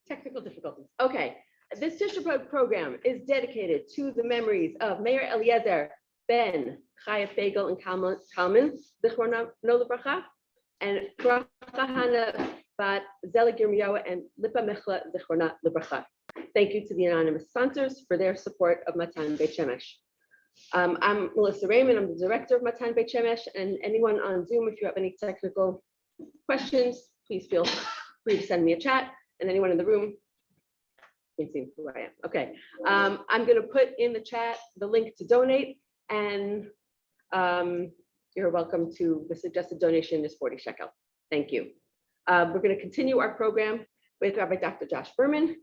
Technical difficulties. Okay, this Tisha B'Av program is dedicated to the memories of Mayor Eliezer ben Chaya Fagel and Kalman, Zichrono Livracha, and Bracha Hana bat Zelig Yirmiyahu and Lipa Mechla Zichrono Livracha. Thank you to the anonymous sponsors for their support of Matan Beit Shemesh. I'm Melissa Raymond. I'm the director of Matan Beit Shemesh, and anyone on Zoom, if you have any technical questions, please feel free to send me a chat. And anyone in the room, you can see who I am. Okay, I'm going to put in the chat the link to donate, and you're welcome to. The suggested donation is 40 shekel. Thank you. We're going to continue our program with Rabbi Dr. Josh Berman,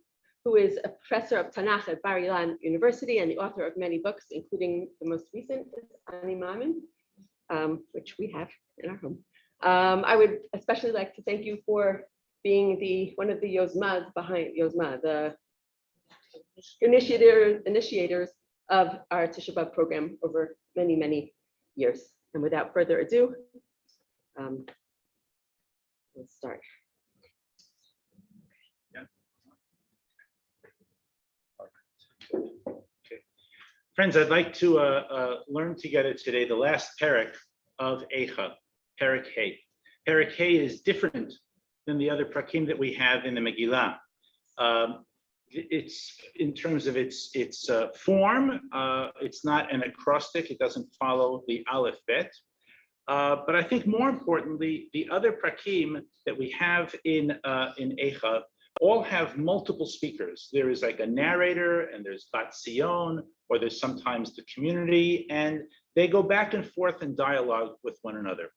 who is a professor of Tanakh at Bar Ilan University and the author of many books, including the most recent, Ani Mamin, which we have in our home. I would especially like to thank you for being one of the Yozmas behind the initiators of our Tisha B'Av program over many, many years. And without further ado, let's start. Friends, I'd like to learn together today the last parak of Eichah, parak Hey. Parak Hey is different than the other prakim that we have in the Megillah. It's in terms of its form, it's not an acrostic, it doesn't follow the Aleph Bet. But I think more importantly, the other prakim that we have in Eichah all have multiple speakers. There is like a narrator, and there's Bat Sion, or there's sometimes the community, and they go back and forth in dialogue with one another.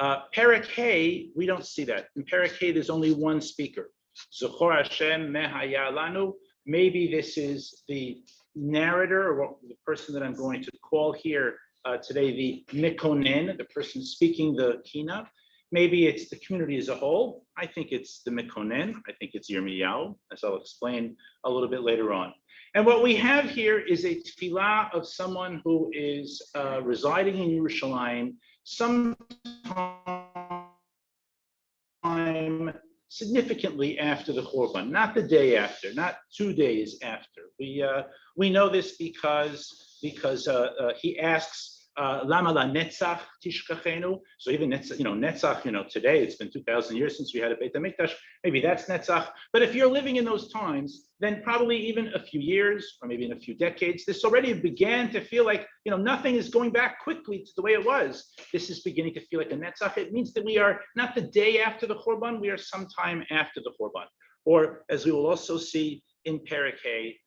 Parak Hey, we don't see that. In Parak Hey, there's only one speaker. Zochor Hashem mehaya lanu. Maybe this is the narrator, or the person that I'm going to call here today, the mikonen, the person speaking the kina. Maybe it's the community as a whole. I think it's the mikonen. I think it's Yirmiyahu, as I'll explain a little bit later on. And what we have here is a tefillah of someone who is residing in Yerushalayim sometime significantly after the Churban, not the day after, not 2 days after. We know this because he asks, Lama la netzach tishkachenu. So even netzach, today it's been 2,000 years since we had a Beit HaMikdash. Maybe that's netzach. But if you're living in those times, then probably even a few years, or maybe in a few decades, this already began to feel like, nothing is going back quickly to the way it was. This is beginning to feel like a netzach. It means that we are not the day after the Churban, we are sometime after the Churban. Or as we will also see in Parak Hey,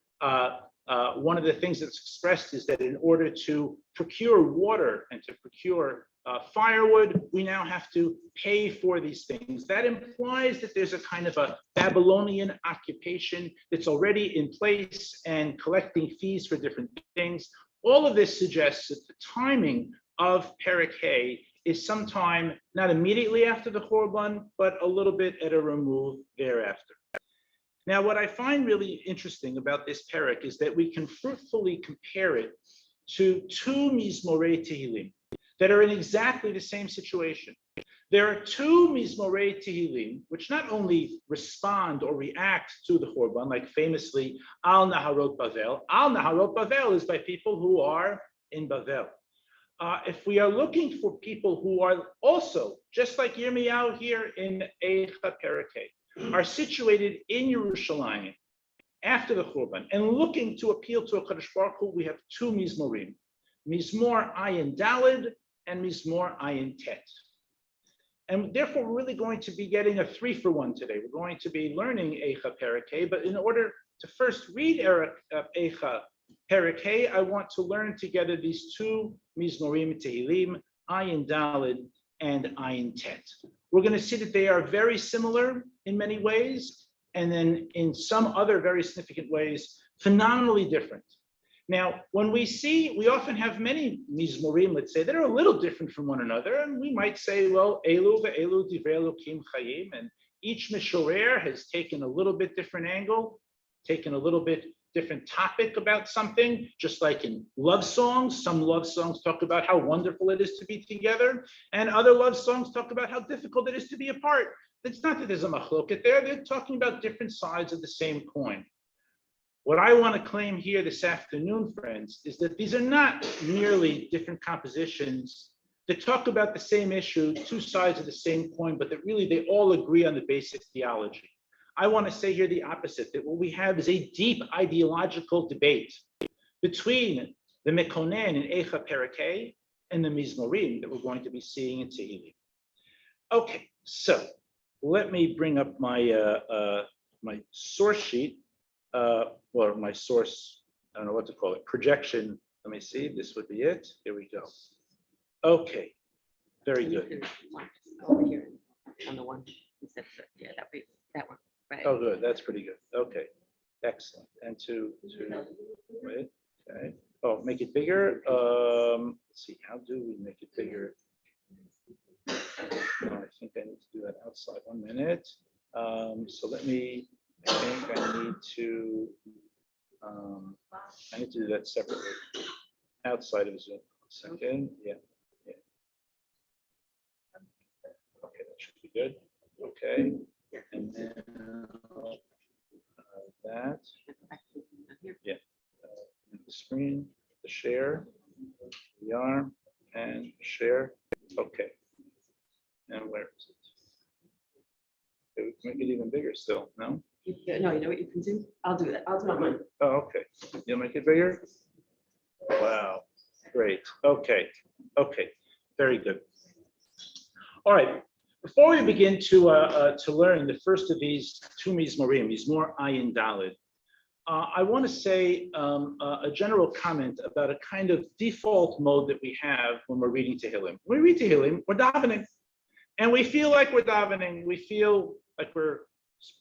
one of the things that's expressed is that in order to procure water and to procure firewood, we now have to pay for these things. That implies that there's a kind of a Babylonian occupation that's already in place and collecting fees for different things. All of this suggests that the timing of Parak Hey is sometime not immediately after the Churban, but a little bit at a remove thereafter. Now, what I find really interesting about this parak is that we can fruitfully compare it to two Mizmorei Tehillim that are in exactly the same situation. There are two Mizmorei Tehillim which not only respond or react to the Churban, like famously Al Naharot Bavel. Al Naharot Bavel is by people who are in Bavel. If we are looking for people who are also, just like Yirmiyahu here in Eichah Parak Hey, are situated in Yerushalayim after the Churban and looking to appeal to a Kadosh Baruch Hu, we have two Mizmorim, Mizmor Ayin Daled and Mizmor Ayin Tet. And therefore, we're really going to be getting a 3-for-1 today. We're going to be learning Eichah Parak Hey, but in order to first read Eichah Parak Hey, I want to learn together these two Mizmorim Tehillim, Ayin Daled and Ayin Tet. We're going to see that they are very similar in many ways, and then in some other very significant ways, phenomenally different. Now, when we often have many Mizmorim, let's say, that are a little different from one another, and we might say, well, Elu ve'elu divrei Elokim chayim, and each Mishorer has taken a little bit different angle, taken a little bit different topic about something, just like in love songs. Some love songs talk about how wonderful it is to be together, and other love songs talk about how difficult it is to be apart. it's not that there's a machloket there. They're talking about different sides of the same coin. What I want to claim here this afternoon, friends, is that these are not merely different compositions that talk about the same issue, two sides of the same coin, but that really they all agree on the basic theology. I want to say here the opposite, that what we have is a deep ideological debate between the Mekonen in Eichah Perakei and the Mizmorim that we're going to be seeing in Tehillim. Okay, so let me bring up my my source sheet, or my source, I don't know what to call it, projection. Let me see, this would be it. Here we go. Okay, very good. Over here on the one, yeah, that one, right? Oh, good, that's pretty good. Okay, excellent. And to wait, okay. Oh, make it bigger. Let's see, how do we make it bigger? Oh, I think I need to do that outside. 1 minute. So let me, I think I need to do that separately. Outside of Zoom. 1 second. Yeah. Okay, that should be good. Okay. And then that. Yeah. The screen, the share, the arm, and share. Okay. And where is it? Okay, we can make it even bigger still, no? No, you know what you can do? I'll do that. I'll do it on mine. Oh, okay. You'll make it bigger? Wow, great. Okay, okay, very good. All right, before we begin to learn the first of these two Mizmorim, Mizmor Ayin Daled, I want to say a general comment about a kind of default mode that we have when we're reading Tehillim. When we read Tehillim, we're davening, and we feel like we're davening. We feel like we're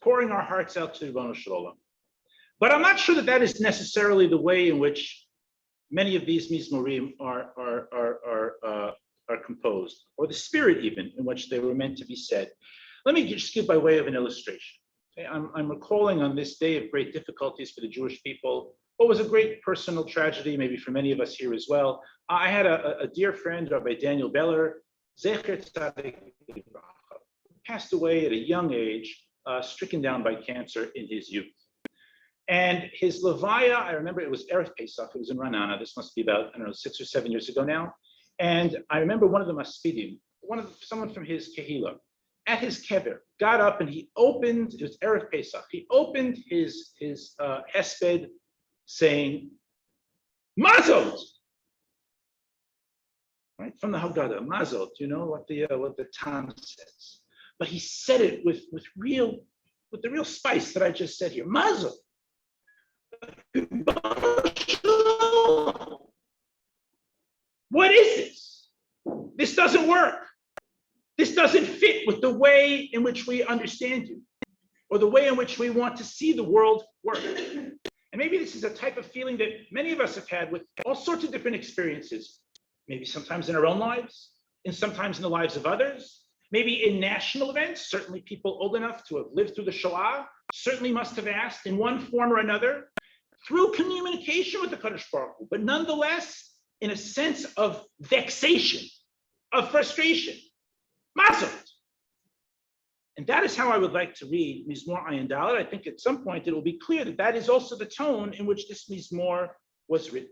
pouring our hearts out to Ribono Shel Olam. But I'm not sure that that is necessarily the way in which many of these Mizmorim are composed, or the spirit even in which they were meant to be said. Let me just give by way of an illustration. Okay, I'm recalling on this day of great difficulties for the Jewish people what was a great personal tragedy, maybe for many of us here as well. I had a dear friend, Rabbi Daniel Beller, Zecher Tzadik Livracha, passed away at a young age, stricken down by cancer in his youth. And his levaya, I remember it was Erev Pesach, it was in Ranana. This must be about, I don't know, 6 or 7 years ago now. And I remember one of the Maspidim, someone from his Kehillah, at his kever, got up and he opened, it was Erev Pesach, he opened his hesped saying, Mazot! Right, from the Haggadah, Mazot, you know what the Tam says. But he said it with the real spice that I just said here, Mazot. What is this? This doesn't work. This doesn't fit with the way in which we understand you, or the way in which we want to see the world work. And maybe this is a type of feeling that many of us have had with all sorts of different experiences, maybe sometimes in our own lives, and sometimes in the lives of others, maybe in national events. Certainly people old enough to have lived through the Shoah certainly must have asked in one form or another, through communication with the Kadosh Baruch Hu, but nonetheless in a sense of vexation, of frustration. Mazot. And that is how I would like to read Mizmor Ayin Daled. I think at some point it will be clear that that is also the tone in which this Mizmor was written.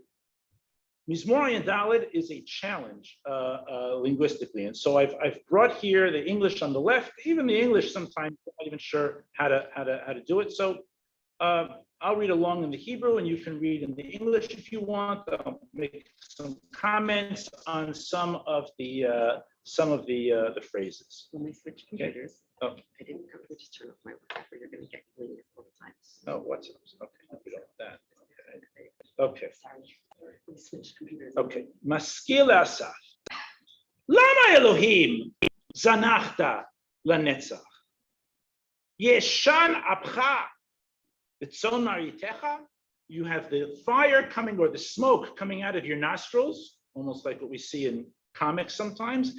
Mizmor Ayin Daled is a challenge linguistically, and so I've brought here the English on the left. Even the English sometimes I'm not even sure how to do it. So I'll read along in the Hebrew, and you can read in the English if you want. I'll make some comments on some of the phrases. When we switch computers, Oh. I didn't come to just turn off my WhatsApp, or you're going to get deleted all the time. Oh, what's okay? We don't want that. Okay. Sorry, we switched computers. Okay. Maskil Asaf. Lama Elohim zanachta lanetzach. Yeshan apcha b'tzon maritecha. You have the fire coming, or the smoke coming out of your nostrils, almost like what we see in comics sometimes.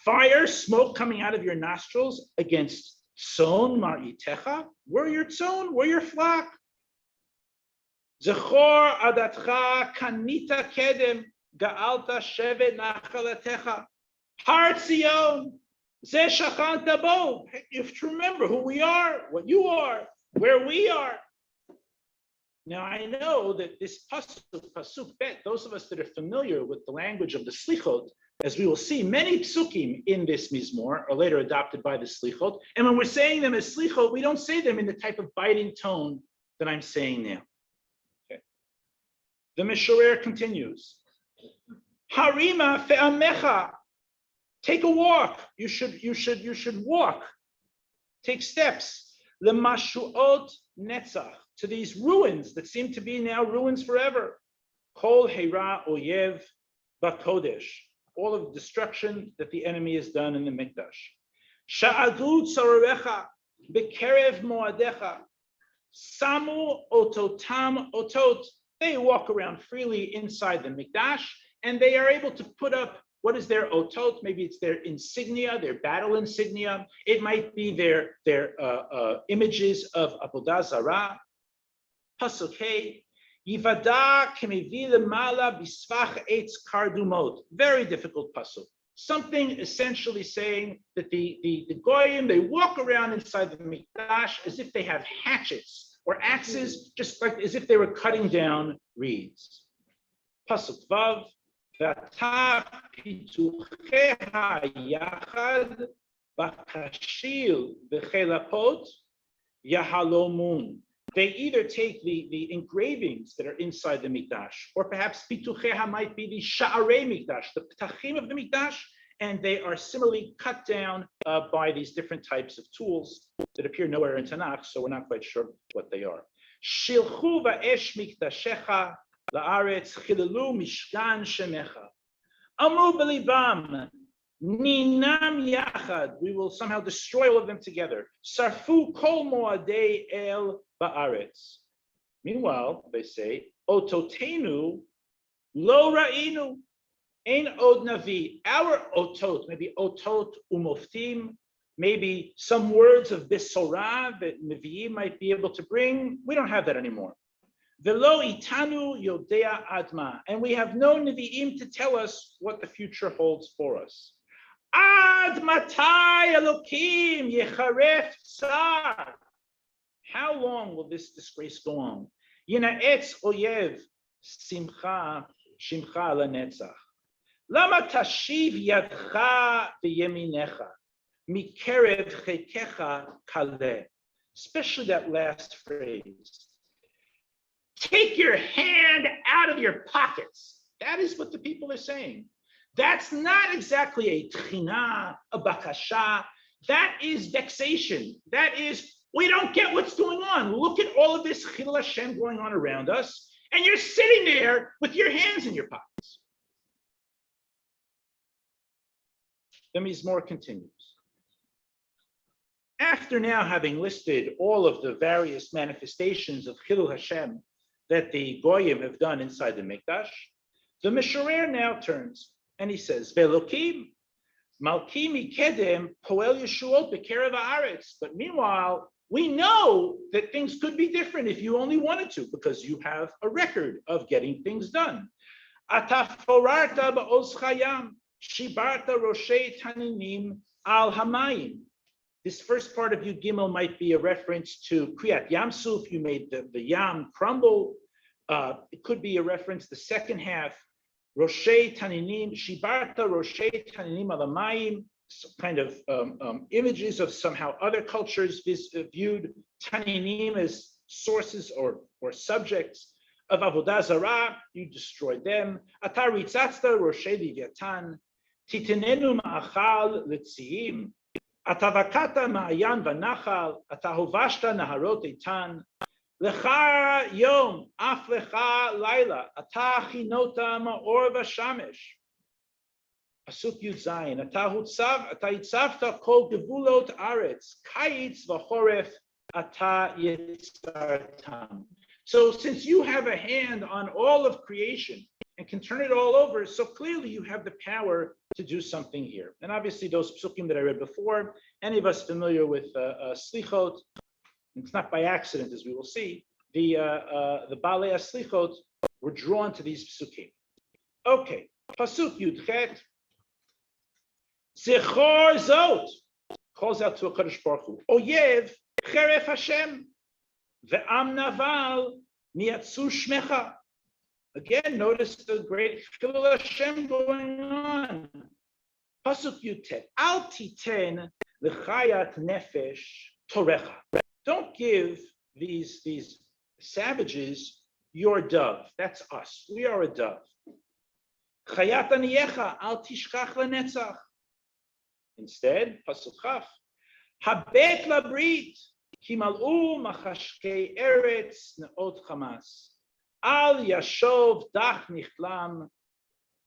Fire, smoke coming out of your nostrils against tzon maritecha. We're your tzon, we're your flock. Zechor adatcha kanita kedem ga'alta shevet nachalatecha. Har Zion, Zeh shachanta bo. You have to remember who we are, what you are, where we are. Now I know that this pasuk bet, those of us that are familiar with the language of the slichot, as we will see, many psukim in this mizmor are later adopted by the slichot. And when we're saying them as slichot, we don't say them in the type of biting tone that I'm saying now. Okay. The Mishorer continues. Harima fe'amecha. Take a walk. You should walk. Take steps. Lemashuot netzach. To these ruins that seem to be now ruins forever. Kol heira oyev bakodesh. All of the destruction that the enemy has done in the mikdash. Sha'adu tzarecha bekerev moadecha. Samu ototam otot. They walk around freely inside the mikdash, and they are able to put up, what is their otot? Maybe it's their insignia, their battle insignia. It might be their images of avodah zarah. Pasuk Hey, Yivada kemivi lemala bisvach eitz kardumot. Very difficult pasuk. Something essentially saying that the goyim, they walk around inside the mikdash as if they have hatchets or axes, just like as if they were cutting down reeds. Pasuk Vav, V'ata pitucheha yachad bakashil v'chelapot yahalomun. They either take the engravings that are inside the mikdash, or perhaps pitucheha might be the sha'arei mikdash, the ptachim of the mikdash, and they are similarly cut down by these different types of tools that appear nowhere in Tanakh, so we're not quite sure what they are. Shilchu va'esh mikdashecha la'aretz chilelu mishkan shemecha. Amru b'libam. Ninam yachad, we will somehow destroy all of them together. Sarfu kol moadei el ba'aretz. Meanwhile, they say, ototenu lo ra'inu, ein od navi. Our otot, maybe otot umoftim, maybe some words of bisorah that Nevi'im might be able to bring. We don't have that anymore. Velo itanu yodea adma, and we have no Nevi'im to tell us what the future holds for us. Ad matai Elokim yecharef tsar. How long will this disgrace go on? Yinaetz oyev simcha shimcha lanetzach. Lama tashiv yadcha v'yeminecha mikerev chekecha kaleh. Especially that last phrase. Take your hand out of your pockets. That is what the people are saying. That's not exactly a tchina, a bakasha. That is vexation. That is, we don't get what's going on. Look at all of this chilul Hashem going on around us, and you're sitting there with your hands in your pockets. The Mizmor continues. After now having listed all of the various manifestations of chilul Hashem that the goyim have done inside the mikdash, the Mishorer now turns and he says, "Velokim malki mikedem poel yeshuot bekerev haaretz." But meanwhile, we know that things could be different if you only wanted to, because you have a record of getting things done. Ata forarta ba'oz chayam shibarta roshei taninim al hamayim. This first part of Yud Gimel might be a reference to Kriyat Yamsuf. You made the Yam crumble. It could be a reference, the second half, Roshei Taninim, Shibarta Roshei Taninim Alamayim, kind of images of somehow other cultures viewed Taninim as sources or subjects of Avodah Zarah. You destroyed them. Atar Ritzatzta Roshei Livyatan, Titinenu Ma'achal Litziim, Atavakata Ma'ayan Vanachal, Atahovashta Naharot Eitan, Lecha Yom, Af Lecha Laila, Ata Chinota Ma'or Vashamesh. Pasuk Yud Zayin, Ata Yitzavta Kol Gevulot Aretz, Kayitz V'Choref, Ata Yitzartam. So since you have a hand on all of creation and can turn it all over, so clearly you have the power to do something here. And obviously those psukim that I read before, any of us familiar with slichot, it's not by accident, as we will see, the Balei Slichot were drawn to these psukim. Okay, Pasuk Yudchet. Zichor Zot calls out to a Kadosh Baruch Hu. Oyev Cheref Hashem ve'am naval miatzu shmecha. Again, notice the great Chilul Hashem going on. Pasuk Yutet. Al titen l'chayat nefesh torecha. Don't give these savages your dove. That's us. We are a dove. Chayat aniyecha al tishkach lenetzach. Instead, pasuk chaf. Habet labrit ki mal'u machashkei eretz neot chamas. Al yashov dach nichlam.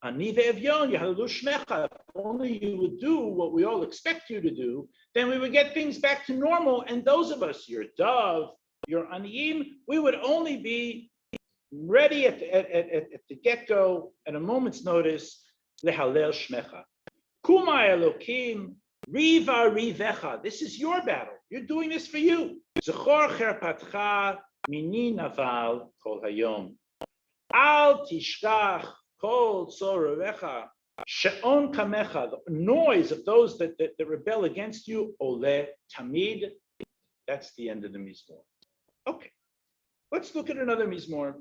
Ani ve'evyon yahalalu shmecha. If only you would do what we all expect you to do, then we would get things back to normal. And those of us, your dove, your aniyim, we would only be ready at the get-go, at a moment's notice, lehalel shmecha. Kuma elokim riva rivecha. This is your battle. You're doing this for you. Zechor cherpatcha mini naval kol hayom. Al tishkach kol tzororecha. She'on kamecha. The noise of those that rebel against you. Ole tamid. That's the end of the mizmor. Okay. Let's look at another mizmor,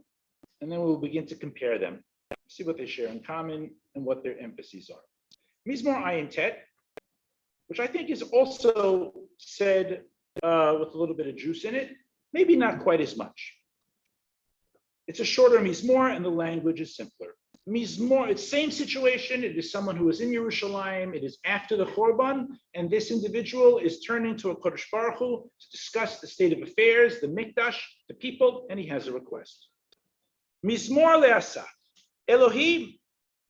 and then we'll begin to compare them, see what they share in common and what their emphases are. Mizmor Ayin Tet, which I think is also said with a little bit of juice in it, maybe not quite as much. It's a shorter mizmor and the language is simpler. Mizmor, it's same situation. It is someone who is in Yerushalayim. It is after the Chorban, and this individual is turning to a Kodesh Baruch Hu to discuss the state of affairs, the Mikdash, the people, and he has a request. Mizmor le'asa, Elohim,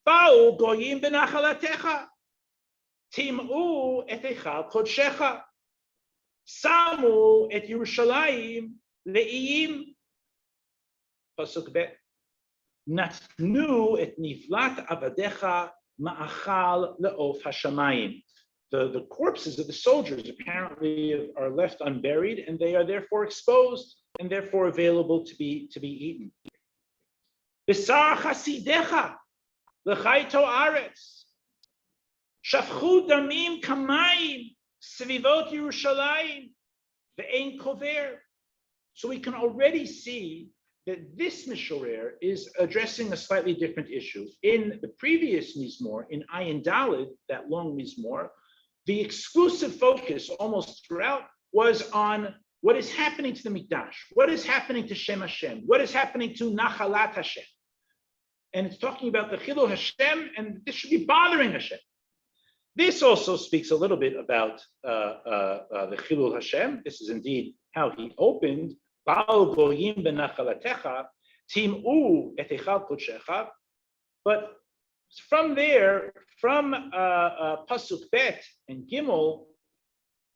ba'u goyim benachalatecha, tim'u et eichal kodshecha, samu et Yerushalayim le'iyim. Pasuk bet. Natnu et niflat avadecha ma'achal le'of hashamayim. The corpses of the soldiers apparently are left unburied, and they are therefore exposed and therefore available to be eaten. Besar chasidecha lechaito aretz shafchu damim kamayim svivot Yerushalayim ve'ein kover. So we can already see that this Mishorer is addressing a slightly different issue. In the previous Mizmor, in Ayin Daled, that long Mizmor, the exclusive focus almost throughout was on what is happening to the Mikdash, what is happening to Shem Hashem, what is happening to Nachalat Hashem. And it's talking about the Chilul Hashem, and this should be bothering Hashem. This also speaks a little bit about the Chilul Hashem. This is indeed how he opened. But from there, from Pasuk Bet and Gimel,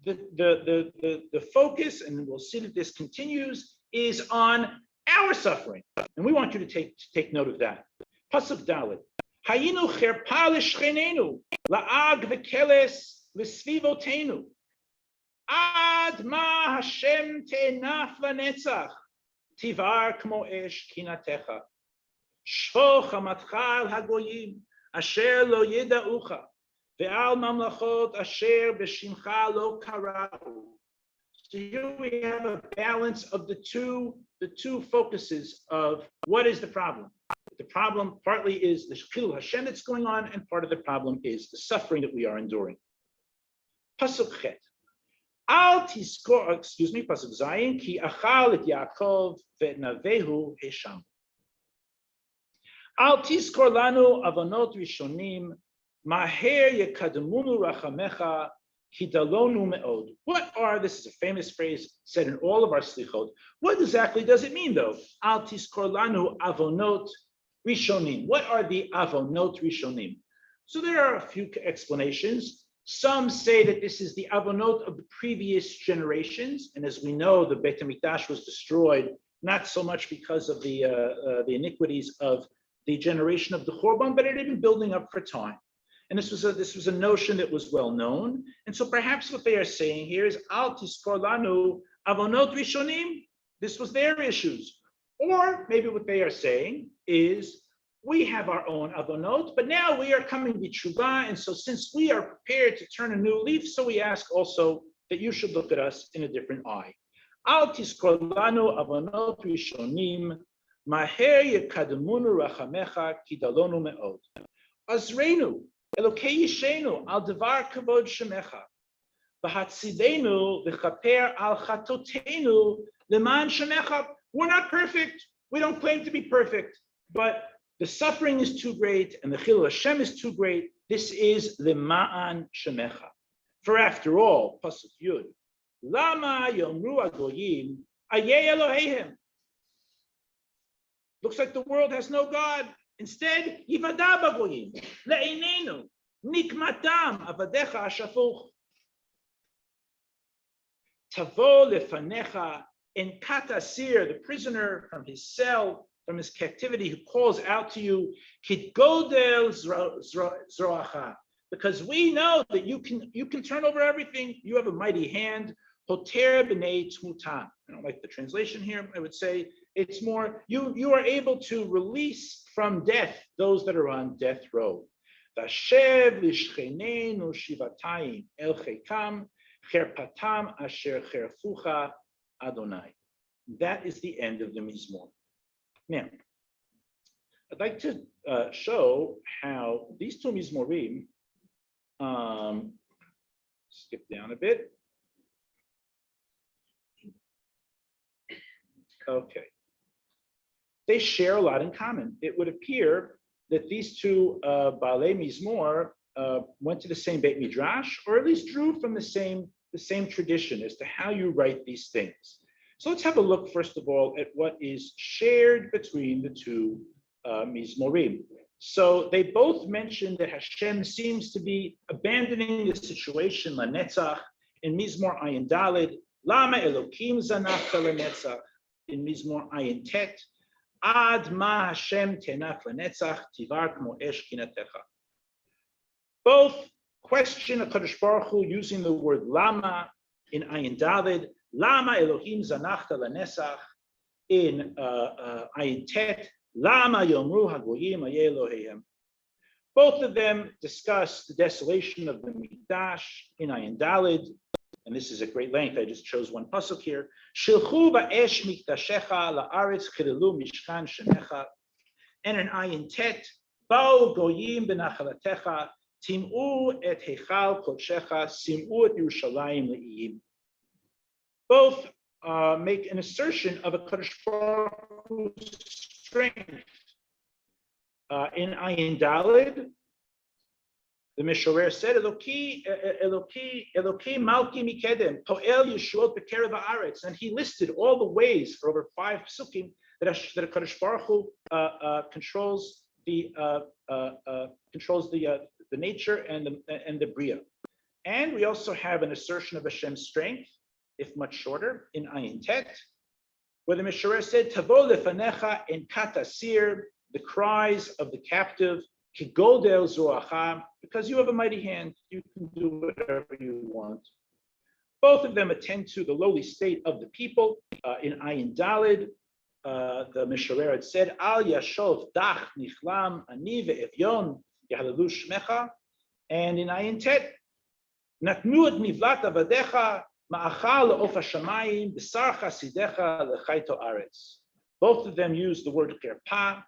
the focus, and we'll see that this continues, is on our suffering, and we want you to take note of that. Pasuk Dalet. Hayinu cherpa l'shchenenu la'ag v'keles l'svivotenu. Ad ma Hashem te'enaf lanetzach tivar kmo esh kinatecha shvo chamatcha al hagoyim asher lo yeda'ucha ve'al mamlachot asher b'shimcha lo kara'u. So here we have a balance of the two focuses of what is the problem. The problem partly is the Chilul Hashem that's going on, and part of the problem is the suffering that we are enduring. Pasuk Chet. Al tiskor, pasuk zayin, ki achal et Yaakov ve'navehu hesham. Al tiskor lanu avonot rishonim, maher yekademunu rachamecha, ki dalonu me'od. What are, this is a famous phrase said in all of our slichot. What exactly does it mean though? Al tiskor lanu avonot rishonim. What are the avonot rishonim? So there are a few explanations. Some say that this is the avonot of the previous generations, and as we know, the Beit HaMikdash was destroyed not so much because of the iniquities of the generation of the Chorban, but it had been building up for time. And this was a notion that was well known. And so perhaps what they are saying here is Al tiskor lanu avonot rishonim. This was their issues, or maybe what they are saying is we have our own avonot, but now we are coming b'tshuva, and so since we are prepared to turn a new leaf, so we ask also that you should look at us in a different eye. Al tizkor lanu avonot rishonim, maher yekademunu rachamecha kidalonu me'od. Azreinu, Elokei Yishenu, al devar kavod shemecha, v'hatzidenu v'chaper al chatotenu leman shemecha. We're not perfect. We don't claim to be perfect, but the suffering is too great and the chilul Hashem is too great. This is lema'an shemecha. For after all, pasuk yud, lama yomru agoyim ayeh Eloheihem. Looks like the world has no God. Instead, yivada bagoyim le'einenu nikmatam avadecha ashafuch. Tavo lefanecha en katasir, the prisoner from his cell, from his captivity, who calls out to you, kit godel zroacha, because we know that you can turn over everything. You have a mighty hand. Hoter b'nei tmutam. I don't like the translation here. I would say it's more, you are able to release from death those that are on death row. Vashev lishchenenu shivatayim el chekam cherpatam asher cherfucha Adonai. That is the end of the Mizmor. Now, I'd like to show how these two Mizmorim, skip down a bit. Okay. They share a lot in common. It would appear that these two Baalei Mizmor went to the same Beit Midrash, or at least drew from the same tradition as to how you write these things. So let's have a look, first of all, at what is shared between the two Mizmorim. So they both mention that Hashem seems to be abandoning the situation, Lanetzach, in Mizmor Ayin Daled, Lama Elokim Zanachta Lanetzach, in Mizmor Ayin Tet, Ad Ma Hashem Tenach Lanetzach, Tivar Kmo Esh Kinatecha. Both question HaKadosh Baruch Hu using the word Lama in Ayin Daled, Lama Elohim Zanachta Lanesach in Ayin Tet, Lama Yomru Hagoyim Ayeh Elohim. Both of them discuss the desolation of the Mikdash in Ayin Daled, and this is at great length. I just chose one pasuk here. Shilchu ba'esh mikdashecha la'aretz chilelu mishkan shemecha. And in Ayin Tet, Ba'u goyim b'nachalatecha, tim'u et heichal kodshecha, sim'u et Yerushalayim le'iyim. Both make an assertion of a Kadosh Baruch Hu's strength. In Ayin Daled, the Mishorer said, Eloki malki mikedem, poel yeshuot b'kerev haaretz, and he listed all the ways for over 5 psukim that a Kadosh Baruch Hu controls the nature and the bria. And we also have an assertion of Hashem's strength, if much shorter, in Ayin Tet, where the Mishorer said, Tavo lefanecha en katasir, the cries of the captive, kigodel zoacha, because you have a mighty hand, you can do whatever you want. Both of them attend to the lowly state of the people. In Ayin Daled, the Mishorer had said, Al yashov dach nichlam ani ve'evyon yahlelu shmecha. And in Ayin Tet, natnu et mivlat avadecha ma'achal le'of hashamayim b'sar chasidecha lechaito aretz. Both of them use the word kerpa.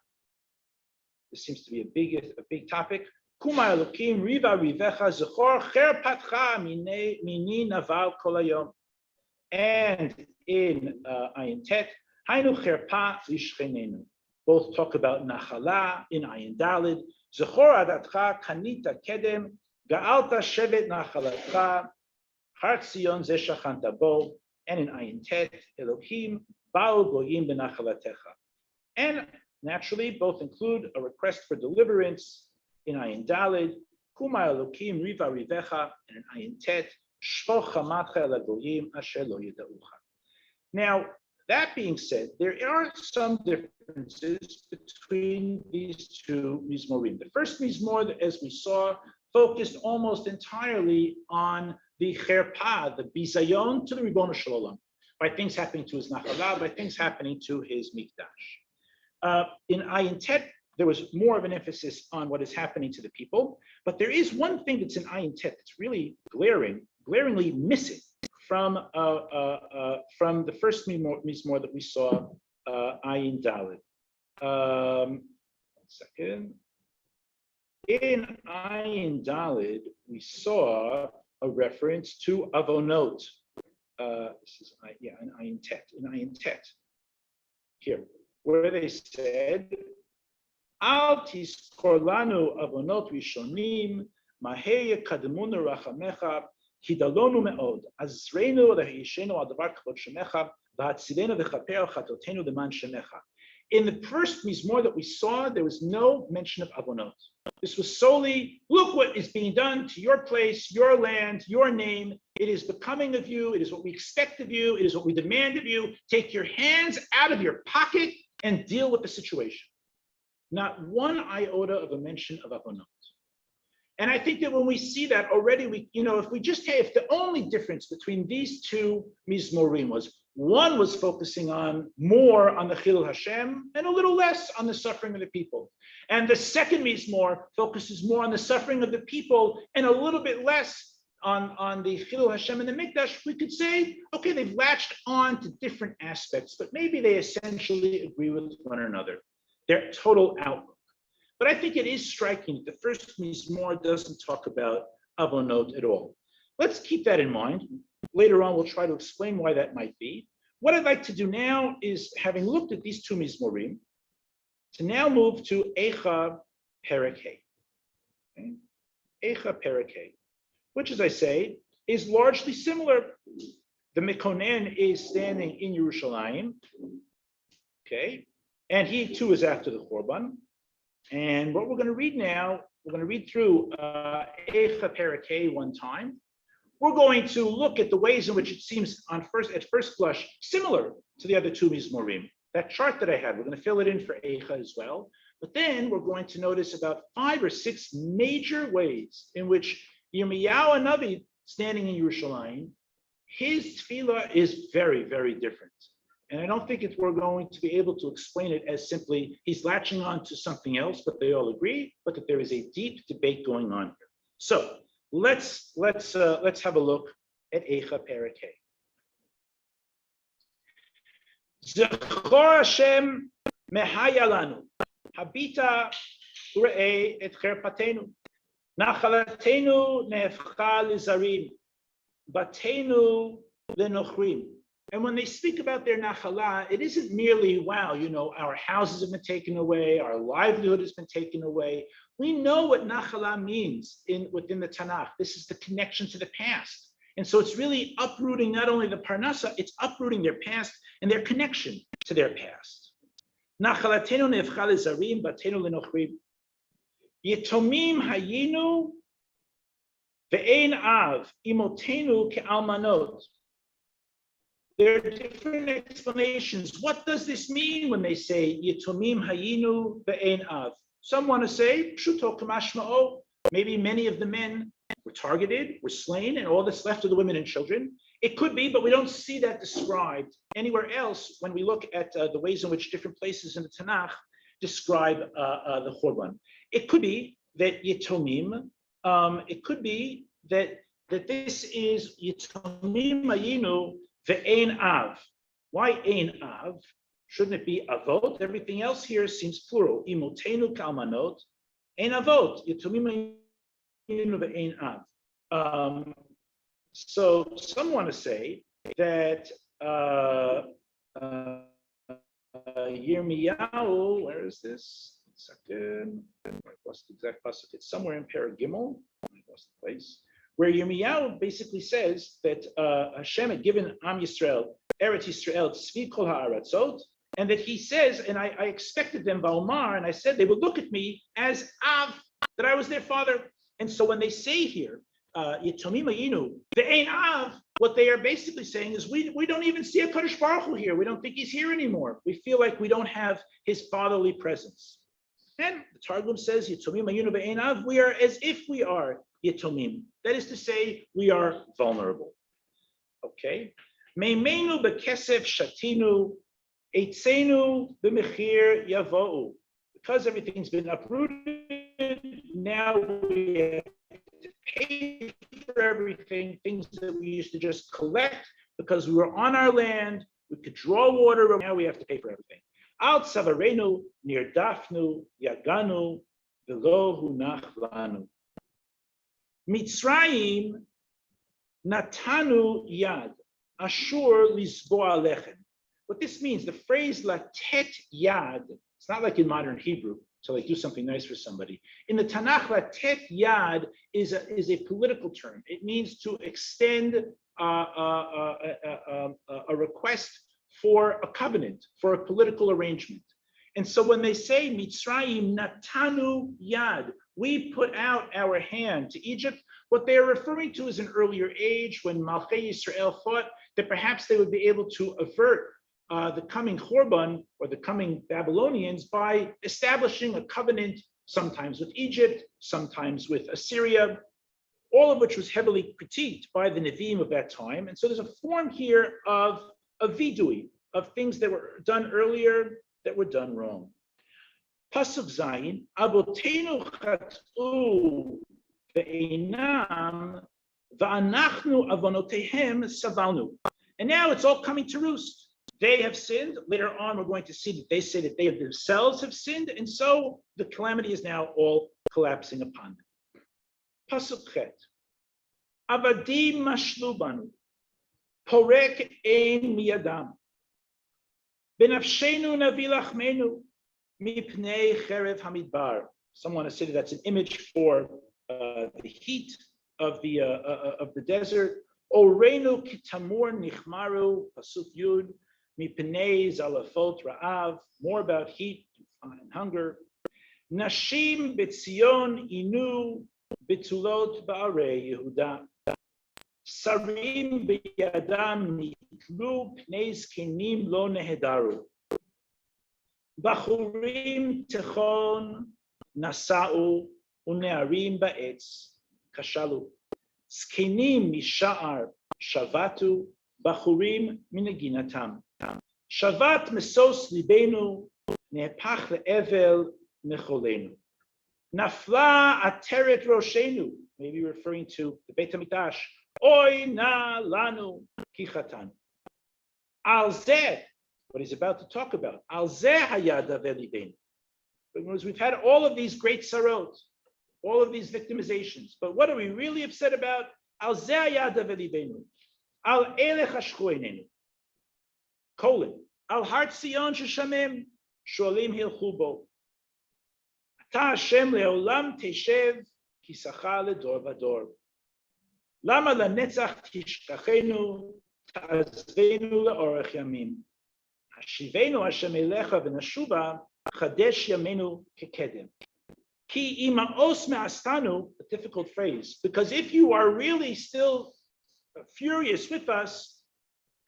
This seems to be a big topic. Kuma Elokim riva rivecha zechor cherpatcha mini naval kol hayom. And in Ayin Tet, hainu cherpa lishchenenu. Both talk about nachala in Ayin Daled. Zechor adatcha kanita kedem ga'alta shevet nachalatcha har tzion ze shachanta bo. And in Ayin Tet, Elohim ba'u goyim b'nachalatecha. And naturally, both include a request for deliverance in Ayin Daled, Kuma Elokim riva rivecha, and in Ayin Tet, Shvo chamatcha el hagoyim asher lo yidaucha. Now, that being said, there are some differences between these two Mizmorim. The first Mizmor, as we saw, focused almost entirely on the cherpa, the bizayon to the Ribono Shel Olam, by things happening to his Nachalah, by things happening to his Mikdash. In Ayin Tet, there was more of an emphasis on what is happening to the people. But there is one thing that's in Ayin Tet that's really glaringly missing from the first Mizmor that we saw, Ayin Dalet. 1 second. In Ayin Dalet, we saw a reference to Avonot. This is in Ayin Tet. Here, where they said, Al tiskor lanu avonot rishonim, mahei kadmunu rachamecha, hidalonu meod, azreinu lehishenu al davar kavod shemecha, v'hatzilenu v'chaper chatotenu leman shemecha. In the first Mizmor that we saw, there was no mention of avonot. This was solely, look what is being done to your place, your land, your name. It is becoming of you. It is what we expect of you. It is what we demand of you. Take your hands out of your pocket and deal with the situation. Not one iota of a mention of avonot. And I think that when we see that already, if the only difference between these two Mizmorim was one was focusing more on the Chilul Hashem and a little less on the suffering of the people. And the second Mizmor focuses more on the suffering of the people and a little bit less on the Chilul Hashem and the Mikdash. We could say, okay, they've latched on to different aspects, but maybe they essentially agree with one another, their total outlook. But I think it is striking that the first Mizmor doesn't talk about Avonot at all. Let's keep that in mind. Later on, we'll try to explain why that might be. What I'd like to do now is, having looked at these two Mizmorim, to now move to Eichah Perek. Okay? Eichah Perek, which, as I say, is largely similar. The Mekonen is standing in Yerushalayim, okay, and he too is after the Chorban. And what we're going to read now, we're going to read through Eichah Perek one time. We're going to look at the ways in which it seems at first blush similar to the other two Mizmorim. That chart that I had, we're going to fill it in for Eichah as well. But then we're going to notice about 5 or 6 major ways in which Yirmiyahu Hanavi, standing in Yerushalayim, his tefillah is very, very different. And I don't think we're going to be able to explain it as simply he's latching on to something else, but they all agree, but that there is a deep debate going on here. So let's have a look at Eichah Perek. Zechor Hashem mehaya lanu, habita u'rei et cherpatenu, nachalatenu nehefcha lizarim, batenu lenochrim. And when they speak about their nachala, it isn't merely, wow, our houses have been taken away, our livelihood has been taken away. We know what nachala means within the Tanakh. This is the connection to the past. And so it's really uprooting not only the parnasa, it's uprooting their past and their connection to their past. Nachalatenu nefcha lezarim, batenu lenochrim. Yetomim hayinu ve'ein av imotenu ke'almanot. There are different explanations. What does this mean when they say Yetomim hayinu ve'ein av? Some want to say pshuto kamashma'o. Maybe many of the men were targeted, were slain, and all that's left are the women and children. It could be, but we don't see that described anywhere else when we look at the ways in which different places in the Tanakh describe the Chorban. It could be that Yetomim, it could be that this is Yetomim hayinu ve'ein av. Why ein av? Shouldn't it be avot? Everything else here seems plural. Imotenu kalmanot, ein avot. Yetomim hayinu ve'ein av. So some want to say that Yirmiyahu, where is this? 1 second. I lost the exact pasuk. It's somewhere in Perek Gimel. I lost the place. Where Yirmiyahu basically says that Hashem had given Am Yisrael, Eretz Yisrael, Tzvi Kol Ha'aratzot, and that he says, and I expected them, Va'omar, and I said they would look at me as Av, that I was their father. And so when they say here, Yetomim hayinu ve'ein av, what they are basically saying is we don't even see a Kadosh Baruch Hu here. We don't think he's here anymore. We feel like we don't have his fatherly presence. And the Targum says, Yetomim hayinu ve'ein av, we are as if we are Yetomim. That is to say, we are vulnerable. Okay? Meimenu bekesef shatinu, eitzenu b'mechir yavo'u. The because everything's been uprooted, now we have to pay for everything, things that we used to just collect because we were on our land, we could draw water, but now we have to pay for everything. Al tzavarenu nirdafnu yaganu velo hunach lanu. Mitzrayim natanu yad ashur lisboa lechem. What this means, the phrase latet yad, it's not like in modern Hebrew, so like do something nice for somebody. In the Tanakh, latet yad is a political term. It means to extend a request for a covenant, for a political arrangement. And so when they say Mitzrayim natanu yad, we put out our hand to Egypt, what they are referring to is an earlier age when Malchei Yisrael thought that perhaps they would be able to avert the coming Chorban or the coming Babylonians by establishing a covenant, sometimes with Egypt, sometimes with Assyria, all of which was heavily critiqued by the Nevi'im of that time. And so there's a form here of vidui, of things that were done earlier that were done wrong. Pasuk Zayin, Avotenu chatu ve'einam va'anachnu avonotehem savalnu. And now it's all coming to roost. They have sinned. Later on, we're going to see that they say that they themselves have sinned, and so the calamity is now all collapsing upon them. Pasuk Chet. Avadim mashlu banu, porek ein miyadam. Benafshenu navi lachmenu, mipnei cherev hamidbar. Some want to say that that's an image for the heat of the desert. Orenu kitamur nichmaru, pasuk yud. Mipnei zalafot ra'av, more about heat and hunger. Nashim betzion inu betulot ba'arei Yehuda. Sarim biyadam nitlu pnei zkenim lo nehedaru. Bachurim techon nasa'u unearim ba'etz kashalu. Zkenim misha'ar shavatu, bachurim mineginatam. Shavat mesos libenu nepach le'evel necholenu. Nafla ateret roshenu, maybe referring to the Beit HaMikdash. Oy na lanu kichatan. Al zeh, what he's about to talk about. Al zeh hayada velibenu. Because we've had all of these great sarot, all of these victimizations, but what are we really upset about? Al zeh hayada velibenu. Al elech hashchuenenu. Colon. Al har Tzion sheshamim sholim hilchu bo. Ata Hashem leolam teshev kisacha ledor vador. Lama lanetzach tishkachenu ta'azvenu leorech yamim. Hashivenu Hashem elecha v'nashuva chadesh yamenu kekedem. Ki imaos me'astanu, a difficult phrase, because if you are really still furious with us,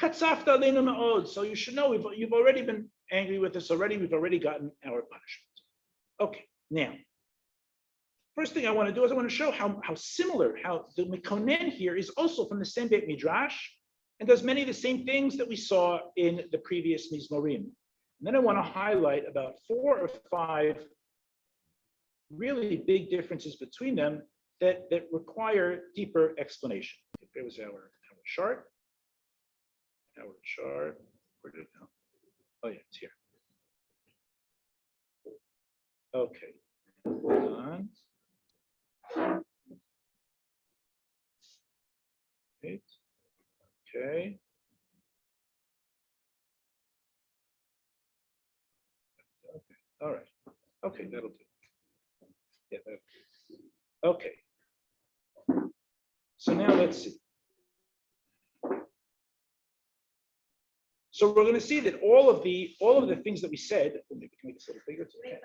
katzafta aleinu ma'od, so you should know you've already been angry with us already. We've already gotten our punishment. Okay, now, first thing I want to do is I want to show how similar, how the Mekonen here is also from the same Beit Midrash and does many of the same things that we saw in the previous Mizmorim. And then I want to highlight about 4 or 5 really big differences between them that require deeper explanation. Here was our chart. Our chart. Where did it go? Oh yeah, it's here. Okay. Hold on. Right. Okay. Okay. All right. Okay, that'll do. Yeah. Okay. So now let's see. So we're going to see that all of the things that we said. Maybe we can make this a little bigger. Okay.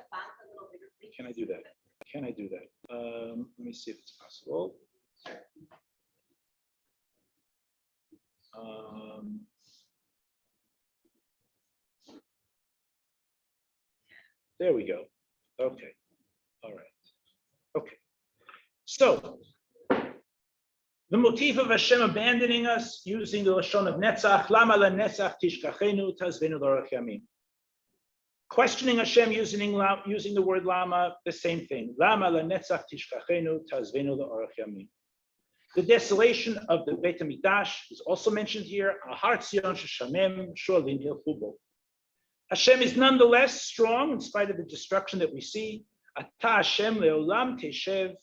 Can I do that? Can I do that? Let me see if it's possible. There we go. Okay. All right. Okay. So the motif of Hashem abandoning us using the lashon of netzach, lama la netzach tishkachenu tazvenu l'orech yamim. Questioning Hashem using the word lama, the same thing. Lama lanetzach tishkachenu tazvenu la'orach yamin. The desolation of the Beit HaMikdash is also mentioned here. Ahar Tzion sheshamem sholim hilchubo. Hashem is nonetheless strong in spite of the destruction that we see. Ata Hashem leolam teshev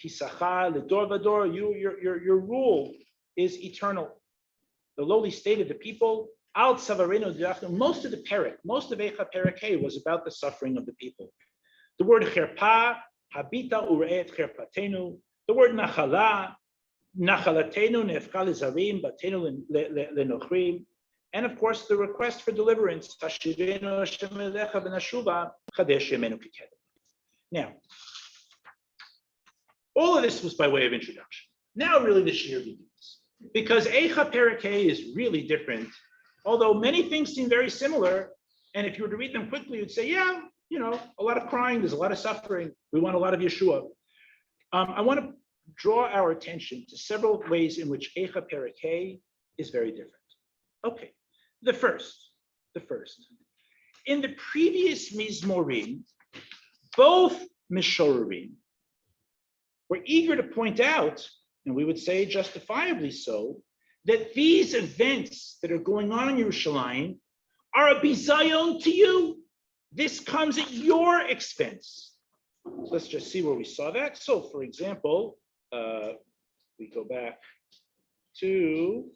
kisacha ledor vador. Your rule is eternal. The lowly state of the people. Al tzavarenu d'achnu. Most of the perek, most of Eichah perek Hey was about the suffering of the people. The word cherpa, habita ureet cherpatenu. The word nachala, nachalatenu nefka lezarim, batenu lenochrim. And of course, the request for deliverance. Now, all of this was by way of introduction. Now, really, the shiur begins. Because Eichah perek Hey is really different. Although many things seem very similar, and if you were to read them quickly, you'd say, yeah, a lot of crying, there's a lot of suffering. We want a lot of Yeshua. I want to draw our attention to several ways in which Eichah perek Hey is very different. Okay, the first. In the previous Mizmorim, both Mishorim were eager to point out, and we would say justifiably so, that these events that are going on in Yerushalayim are a bizayon to you. This comes at your expense. Let's just see where we saw that. So, for example, we go back to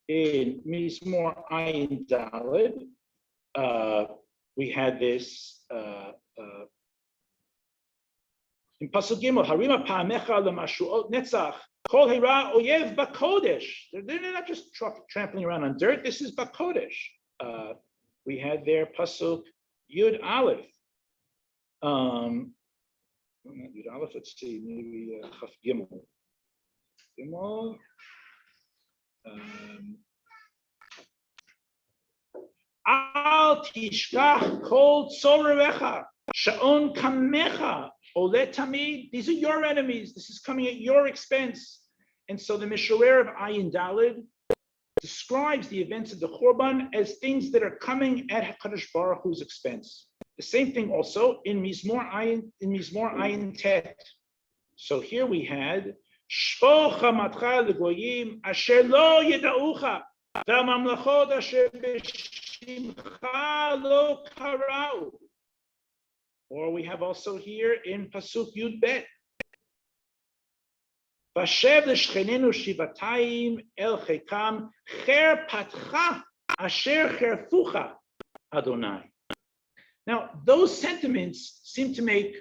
in Mizmor Ayin Daled. We had this in Pasuk Gimel. Harima pa'amecha lemashuot netzach. Kol hira oyev bakodesh. They're not just trampling around on dirt. This is bakodesh. We had there pasuk Yud Aleph. Not Yud Aleph. Let's see. Maybe Chaf Gimel. Gimel. Al tishkach kol tzorerecha shaon kamecha. Ole tamid, these are your enemies. This is coming at your expense. And so the Mishorer of Ayin Daled describes the events of the Churban as things that are coming at HaKadosh Baruch Hu's expense. The same thing also in Mizmor Ayin Tet. So here we had Shpo chamatcha legoyim asher lo yeda'ucha v'amamlachot asher b'shimcha lo karau. Or we have also here in Pasuk Yud Bet. Vashev l'shchenenu shivatayim el chekam cher patcha asher cherfucha Adonai. Now, those sentiments seem to make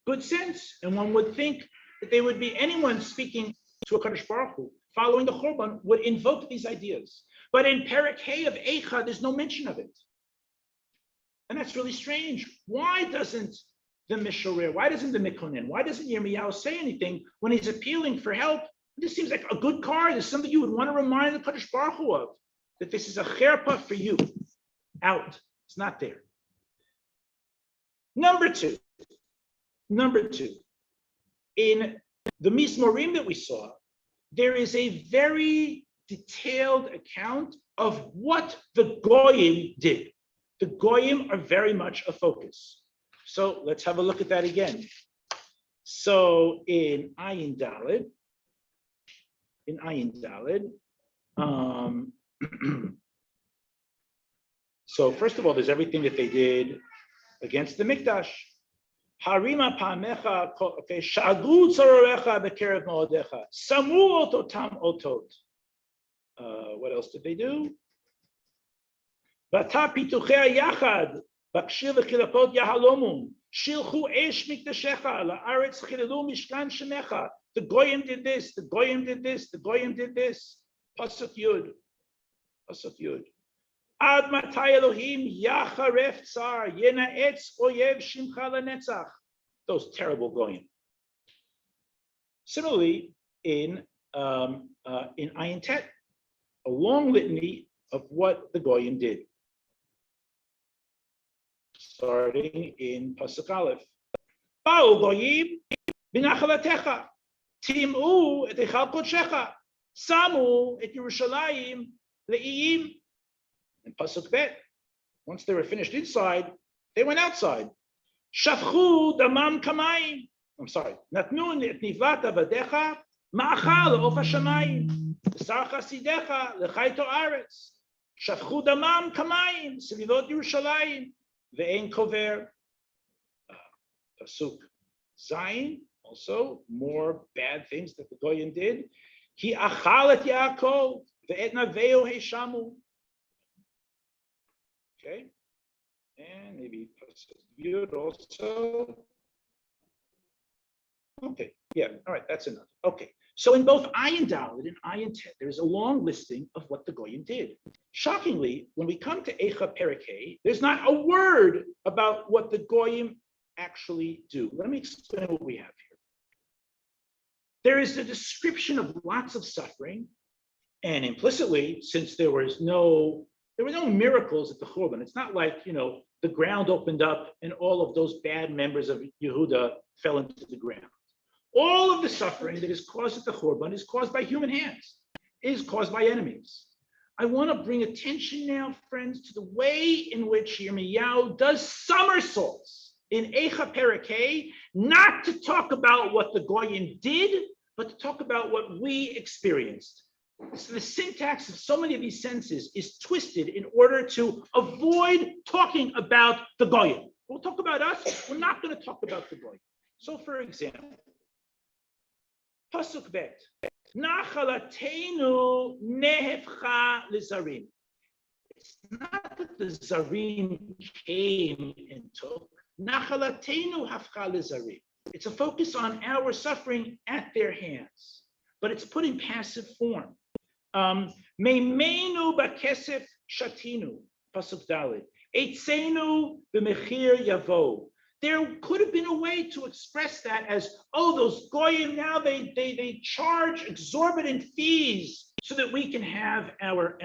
good sense, and one would think that they would be anyone speaking to a Kadosh Baruch Hu, following the Churban, would invoke these ideas. But in Perek Hey of Eichah, there's no mention of it. And that's really strange. Why doesn't the Mishorer, why doesn't the Mikonin, why doesn't Yirmiyahu say anything when he's appealing for help? This seems like a good card. It's something you would want to remind the Kadosh Baruch Hu of, that this is a cherpa for you. Out. It's not there. Number two, in the Mizmorim that we saw, there is a very detailed account of what the Goyim did. The Goyim are very much a focus. So let's have a look at that again. So in Ayin Daled, so first of all, there's everything that they did against the Mikdash. Harima pa'amecha, okay, sha'agu tzororecha bekerev ma'odecha, samu ototam otot. What else did they do? V'ata pituchei yachad, bakshir v'chilapot yahalomun, shilchu esh mikdashecha, la'aretz chilalu mishkan shemecha. The Goyim did this, the Goyim did this, the Goyim did this. Pasuk Yud. Ad matai Elohim yacharef tsar yenaetz oyev shimcha lenetzach. Those terrible Goyim. Similarly, in Ayin Tet, a long litany of what the Goyim did. Starting in Pasuk Aleph. Ba'u Goyim b'nachalatecha, tim'u et echal kodshecha, samu et Yerushalayim le'iyim. And Pasuk Bet, once they were finished inside, They went outside. Shafchu damam kamayim. I'm sorry. Natnu et nivlat avadecha ma'achal of hashamayim. B'sar chasidecha lechai to'aretz. Shafchu damam kamayim sevivot Yerushalayim ve'ein kover. Pasuk Zayin. Also, more bad things that the Goyim did. Ki achal et Yaakov ve'et naveo heishamu. Okay, and maybe Yud also. Okay, yeah, all right, that's enough. Okay, so in both Ayin Daled and Ayin Tet, there's a long listing of what the Goyim did. Shockingly, when we come to Eichah Perikei, there's not a word about what the Goyim actually do. Let me explain what we have here. There is a description of lots of suffering, and implicitly, since there were no miracles at the Churban. It's not like, the ground opened up and all of those bad members of Yehuda fell into the ground. All of the suffering that is caused at the Churban is caused by human hands, is caused by enemies. I want to bring attention now, friends, to the way in which Yirmiyahu does somersaults in Eichah Perikei, not to talk about what the Goyim did, but to talk about what we experienced. So the syntax of so many of these sentences is twisted in order to avoid talking about the Goyim. We'll talk about us, we're not going to talk about the Goyim. So for example, Pasuk Bet, Nachalatenu nehefcha lizarim. It's not that the Zarim came and took. Nachalatenu hafcha lizarim. It's a focus on our suffering at their hands, but it's put in passive form. Meimenu bakesef shatinu, pasuk dalid. Eitzenu b'mechir yavo. There could have been a way to express that as, those goyim now they charge exorbitant fees so that we can have our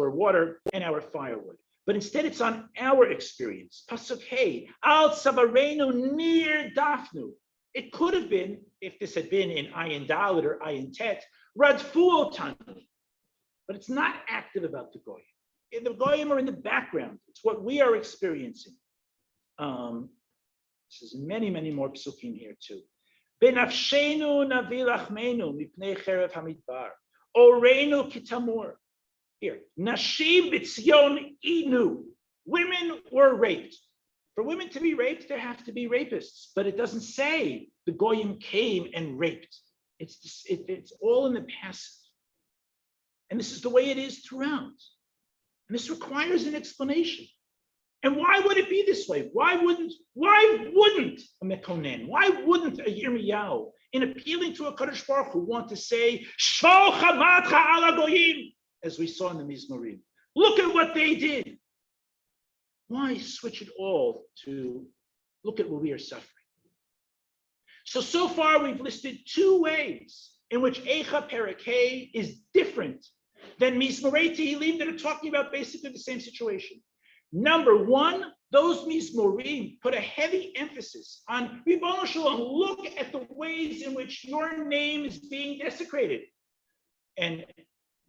water and our firewood. But instead, it's on our experience. Pasuk hey, al savarenu nir dafnu. It could have been, if this had been in Ayin Daled or Ayin Tet, radfu otanu. But it's not active about the goyim. The goyim are in the background. It's what we are experiencing. This is many, many more psukim here too. Benafshenu navilachmenu mipnei cherev hamidbar. Oreinu kitamur. Here, nashim b'tzion inu. Women were raped. For women to be raped, there have to be rapists. But it doesn't say the goyim came and raped. It's all in the passive. And this is the way it is throughout. And this requires an explanation. And why would it be this way? Why wouldn't a Mekonen, why wouldn't a Yirmiyahu, in appealing to a Kadosh Baruch Hu, want to say, Shvo chavatcha ala goyim, as we saw in the Mizmorim? Look at what they did. Why switch it all to look at what we are suffering? So far we've listed two ways in which Eichah Perikei is different than Mizmorei Tehillim that are talking about basically the same situation. Number one, those Mizmorim put a heavy emphasis on Ribono Shalom. Look at the ways in which your name is being desecrated. And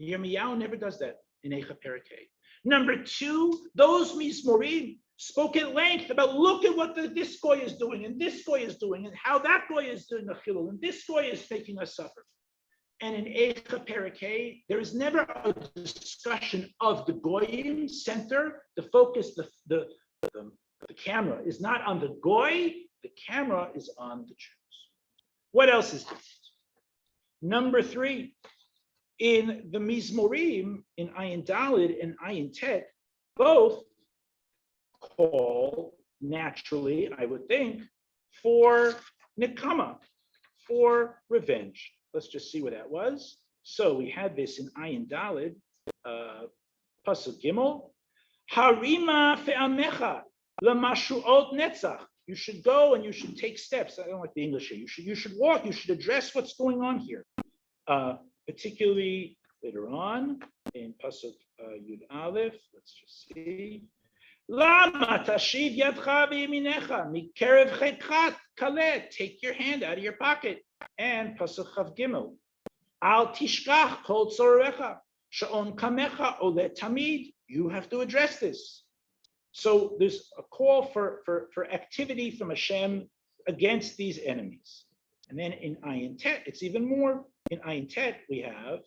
Yirmiyahu never does that in Eichah Perikei. Number two, those Mizmorim spoke at length about look at what this goy is doing, and this goy is doing, and how that goy is doing a chilul, and this goy is making us suffer. And in Eichah Perikei, there is never a discussion of the goyim center. The focus, the camera is not on the goy. The camera is on the Jews. What else is different? Number three, in the Mizmorim, in Ayin Daled and Ayin Tet, both call naturally, I would think, for nikama, for revenge. Let's just see what that was. So we had this in Ayin Daled, Pasuk Gimel, Harima fe'amecha lamashuot netzach. You should go and you should take steps. I don't like the English here. You should walk. You should address what's going on here. Particularly later on in Pasuk Yud Aleph. Let's just see. Lama tashiv yadcha v'yaminecha mikerev chekhat kaleh. Take your hand out of your pocket. And Pasuk Chav Gimel. Al tishkach kol tzorecha sha'on kamecha ole tamid. You have to address this. So there's a call for activity from Hashem against these enemies. And then in Ayin Tet, it's even more. In Ayin Tet, we have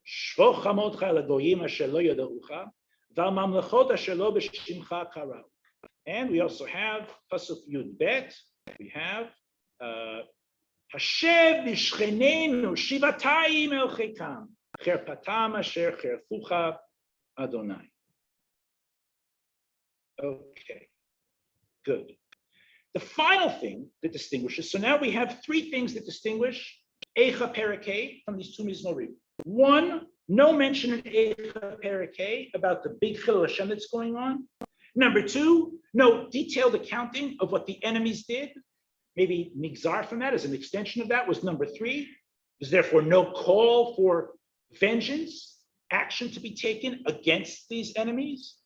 Shvo chamotcha lagoyim asher lo yodaucha v'al mamlechot asher lo b'shimcha karau. And we also have Pasuk Yud Bet. We have Hashem b'shchenenu shivatayim el chekam cherpatam asher cherfucha Adonai. Okay, good. The final thing that distinguishes, so now we have three things that distinguish Eichah Perikei from these two Mizmorim. One, no mention in Eichah Perikei about the big Chilul Hashem that's going on. Number two, no detailed accounting of what the enemies did. Maybe Nigzar from that as an extension of that was number three. There's therefore no call for vengeance, action to be taken against these enemies.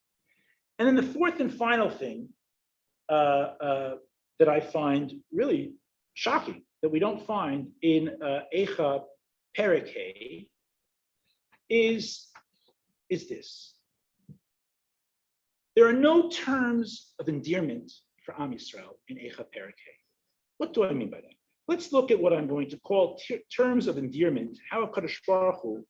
And then the fourth and final thing that I find really shocking that we don't find in Eichah Perikei is this. There are no terms of endearment for Am Yisrael in Eichah Perikei. What do I mean by that? Let's look at what I'm going to call terms of endearment, how HaKadosh Baruch Hu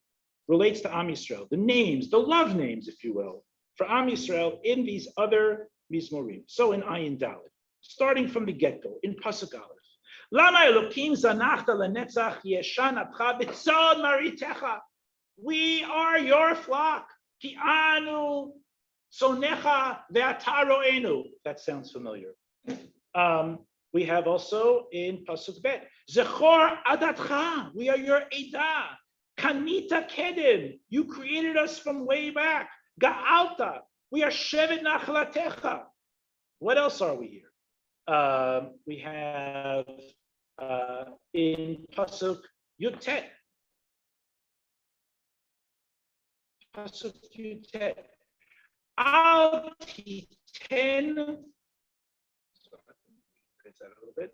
relates to Am Yisrael, the names, the love names, if you will, for Am Yisrael in these other Mizmorim. So in Ayin Dalet, starting from the get-go, in Pasuk Aleph, Lama Elokim zanachta lenetzach yeshan apcha b'tzod maritecha. We are your flock. Ki anu sonecha ve'ata ro'enu. That sounds familiar. We have also in Pasuk Bet, Zechor adatcha. We are your Eidah. Kanita kedem. You created us from way back. Ga'alta. We are shevet nachlatecha. What else are we here? We have in Pasuk Yutet. Pasuk Yutet. Al titen. That a little bit.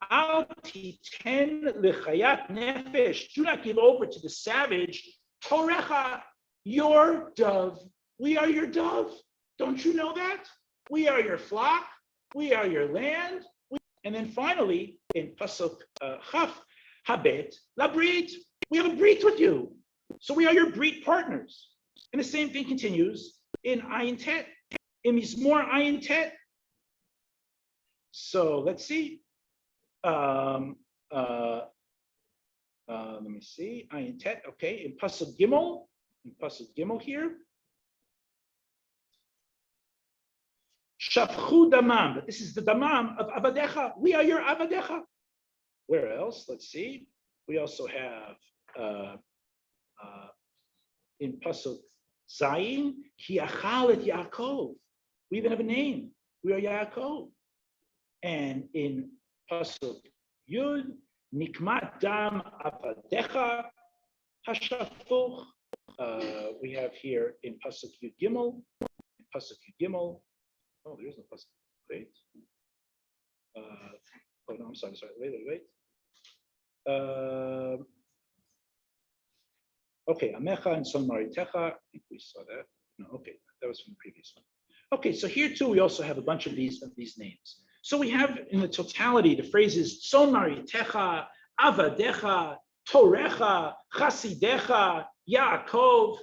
Al titen lechayat nefesh. Do not give over to the savage. Torecha, your dove. We are your dove. Don't you know that? We are your flock. We are your land. And then finally, in Pasuk Chaf, Habet, Labrit, we have a brit with you. So we are your brit partners. And the same thing continues in Ayin Tet, in Mizmor Ayin Tet. So let's see. Let me see. Ayin Tet, okay, in Pasuk Gimel here. Shafchu damam, but this is the damam of Avadecha. We are your Avadecha. Where else? Let's see. We also have in Pasuk Zayin, Ki achal et Yaakov. We even have a name. We are Yaakov. And in Pasuk Yud, Nikmat dam Avadecha hashafuch. We have here in Pasuk Yud Gimel. Oh, there is no Pasuk. Wait. Oh no, I'm sorry. Wait. Okay, Amecha and Son Maritecha. I think we saw that. No, okay, that was from the previous one. Okay, so here too we also have a bunch of these names. So we have in the totality the phrases Son Maritecha, Avadecha, Torecha, Chasidecha, Yaakov.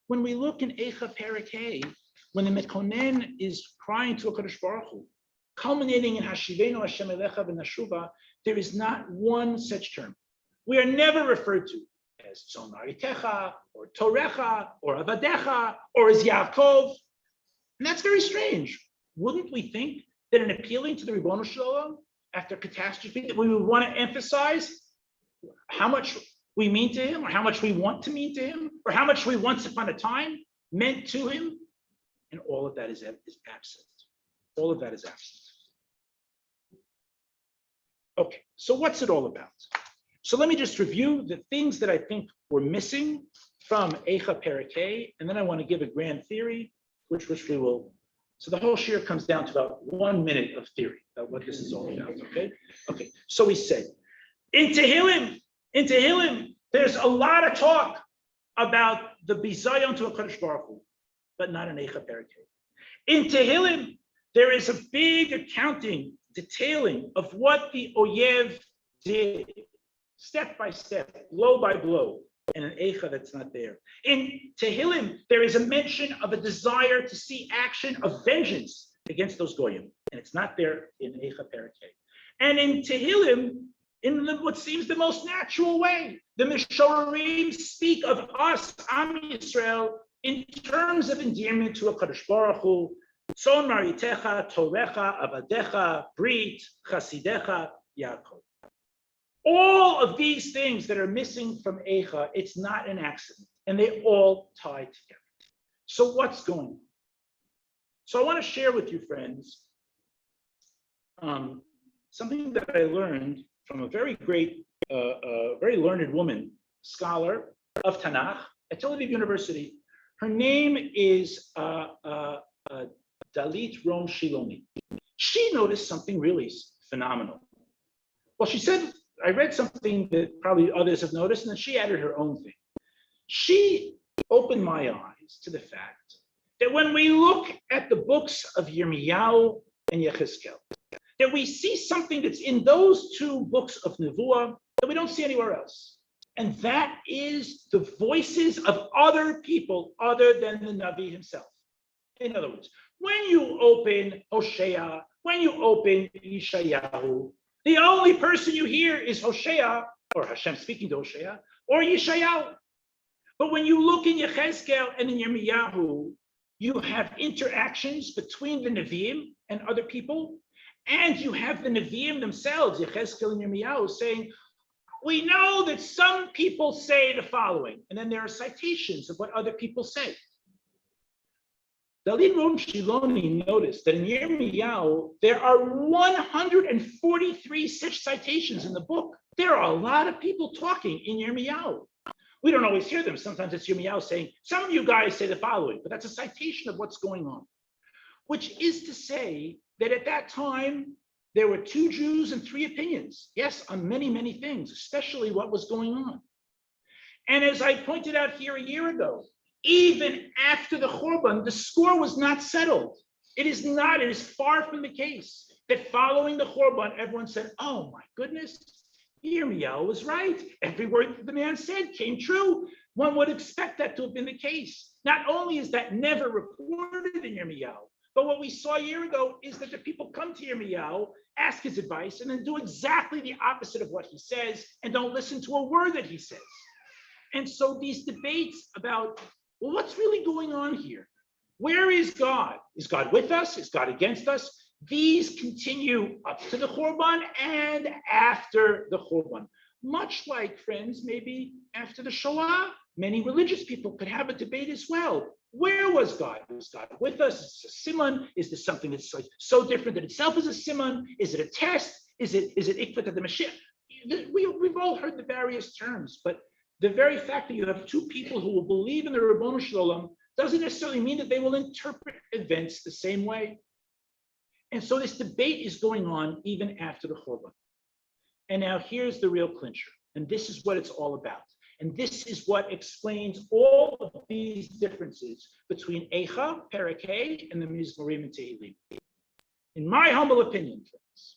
When we look in Eichah Perikei, when the Mekonen is crying to HaKadosh Baruch Hu, culminating in Hashivenu Hashem Elecha v'Nashuva, there is not one such term. We are never referred to as Tzon Maritecha, or Torecha, or Avadecha, or as Yaakov. And that's very strange. Wouldn't we think that in appealing to the Ribono Shel Olam after catastrophe, that we would want to emphasize how much we mean to him, or how much we want to mean to him, or how much we once upon a time meant to him? And all of that is absent. All of that is absent. Okay, so what's it all about? So let me just review the things that I think were missing from Eichah Perikei, and then I want to give a grand theory, which we will. So the whole shir comes down to about 1 minute of theory about what this is all about. Okay. So we said in Tehillim, there's a lot of talk about the bizayon to HaKadosh Baruch Hu, but not in Eichah Perikei. In Tehillim, there is a big accounting, detailing of what the Oyev did, step by step, blow by blow, and an Eichah that's not there. In Tehillim, there is a mention of a desire to see action of vengeance against those Goyim, and it's not there in Eichah Parakeh. And in Tehillim, in what seems the most natural way, the Mishorim speak of us, Am Yisrael, in terms of endearment to a Kadosh Baruch Hu, Tzon Maritecha, Torecha, Avadecha, Brit, Chasidecha, Yaakov. All of these things that are missing from Eichah, it's not an accident, and they all tie together. So what's going on? So I want to share with you, friends, something that I learned from a very great, very learned woman, scholar of Tanakh at Tel Aviv University. Her name is Dalit Rom Shiloni. She noticed something really phenomenal. Well, she said, I read something that probably others have noticed, and then she added her own thing. She opened my eyes to the fact that when we look at the books of Yirmiyahu and Yechezkel, that we see something that's in those two books of Nevuah that we don't see anywhere else. And that is the voices of other people other than the Navi himself. In other words, when you open Hosea, when you open Yeshayahu, the only person you hear is Hosea, or Hashem speaking to Hosea, or Yeshayahu. But when you look in Yechezkel and in Yirmiyahu, you have interactions between the Nevi'im and other people, and you have the Nevi'im themselves, Yechezkel and Yirmiyahu, saying, we know that some people say the following, and then there are citations of what other people say. Dalit Rom Shiloni noticed that in Yirmiyahu, there are 143 such citations in the book. There are a lot of people talking in Yirmiyahu. We don't always hear them. Sometimes it's Yirmiyahu saying, some of you guys say the following, but that's a citation of what's going on. Which is to say that at that time, there were 2 Jews and 3 opinions. Yes, on many, many things, especially what was going on. And as I pointed out here a year ago, even after the Churban, the score was not settled. It is not, it is far from the case that following the Churban, everyone said, oh my goodness, Yirmiyahu was right. Every word that the man said came true. One would expect that to have been the case. Not only is that never reported in Yirmiyahu, but what we saw a year ago is that the people come to Yirmiyahu, ask his advice, and then do exactly the opposite of what he says, and don't listen to a word that he says. And so these debates about, well, what's really going on here? Where is God? Is God with us? Is God against us? These continue up to the Churban and after the Churban. Much like, friends, maybe after the Shoah, many religious people could have a debate as well. Where was God? Was God with us? Is this a siman? Is this something that's like so different that itself is a siman? Is it a test? Is it Eichah to the Mashiach? We've all heard the various terms, but the very fact that you have 2 people who will believe in the Rabbanu Shalom doesn't necessarily mean that they will interpret events the same way. And so this debate is going on even after the Churban. And now here's the real clincher. And this is what it's all about. And this is what explains all of these differences between Eichah, Parakeh, and the Mizmorim and Tehillim. In my humble opinion, friends,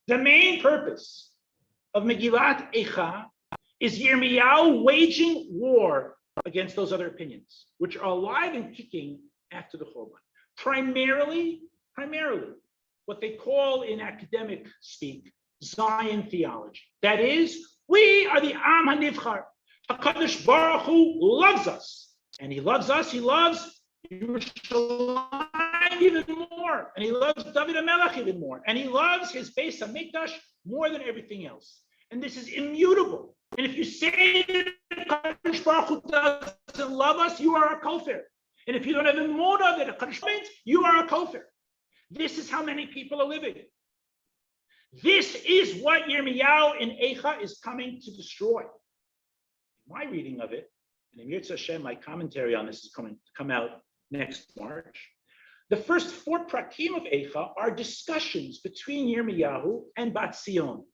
the main purpose of Megillat Eichah is Yirmiyahu waging war against those other opinions, which are alive and kicking after the Churban. Primarily, what they call in academic speak, Zion theology. That is, we are the Am HaNivchar. HaKadosh Baruch Hu loves us. And he loves us, he loves Yerushalayim even more. And he loves David HaMelech even more. And he loves his Beis HaMikdash more than everything else. And this is immutable. And if you say that HaKadosh Baruch Hu doesn't love us, you are a kofir. And if you don't have a motive that HaKadosh means, you are a kofir. This is how many people are living. This is what Yirmiyahu in Eichah is coming to destroy. My reading of it, and in Yirtzeh Hashem, my commentary on this is coming to come out next March. The first 4 prakim of Eichah are discussions between Yirmiyahu and Bat Zion.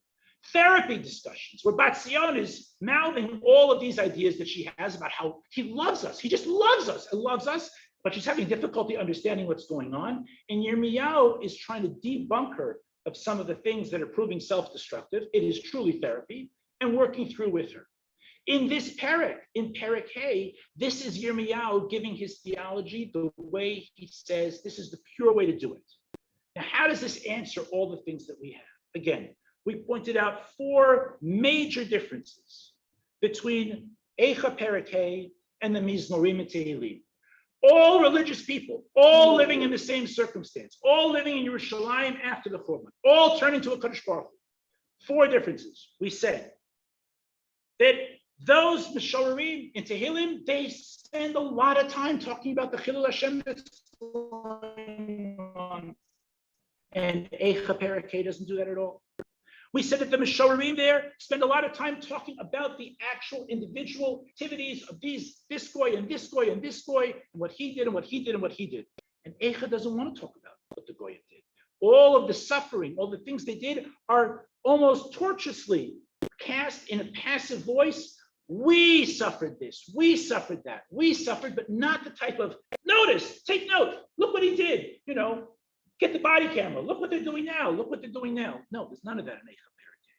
Therapy discussions, where Bat Zion is mouthing all of these ideas that she has about how he loves us. He just loves us and loves us, but she's having difficulty understanding what's going on. And Yirmiyahu is trying to debunk her of some of the things that are proving self-destructive. It is truly therapy, and working through with her. In this parak, in Parak Hey, this is Yirmiyahu giving his theology the way he says this is the pure way to do it. Now, how does this answer all the things that we have? Again, we pointed out 4 major differences between Eichah Parak Hey and the Mizmorim and Tehillim. All religious people, all living in the same circumstance, all living in Yerushalayim after the Churban, all turning to a Kadosh Baruch Hu. 4 differences. We said that those Mishorim in Tehillim, they spend a lot of time talking about the Chilul Hashem that's going on. And Eichah Parak Hey doesn't do that at all. We said that the Mishorim there spend a lot of time talking about the actual individual activities of this goy and this goy and this goy, and what he did and what he did and what he did. And Eichah doesn't want to talk about what the goyim did. All of the suffering, all the things they did are almost tortuously cast in a passive voice. We suffered this, we suffered that, we suffered, but not the type of notice, take note, look what he did, get the body camera, look what they're doing now, look what they're doing now. No, there's none of that in Eichah Parak Hey.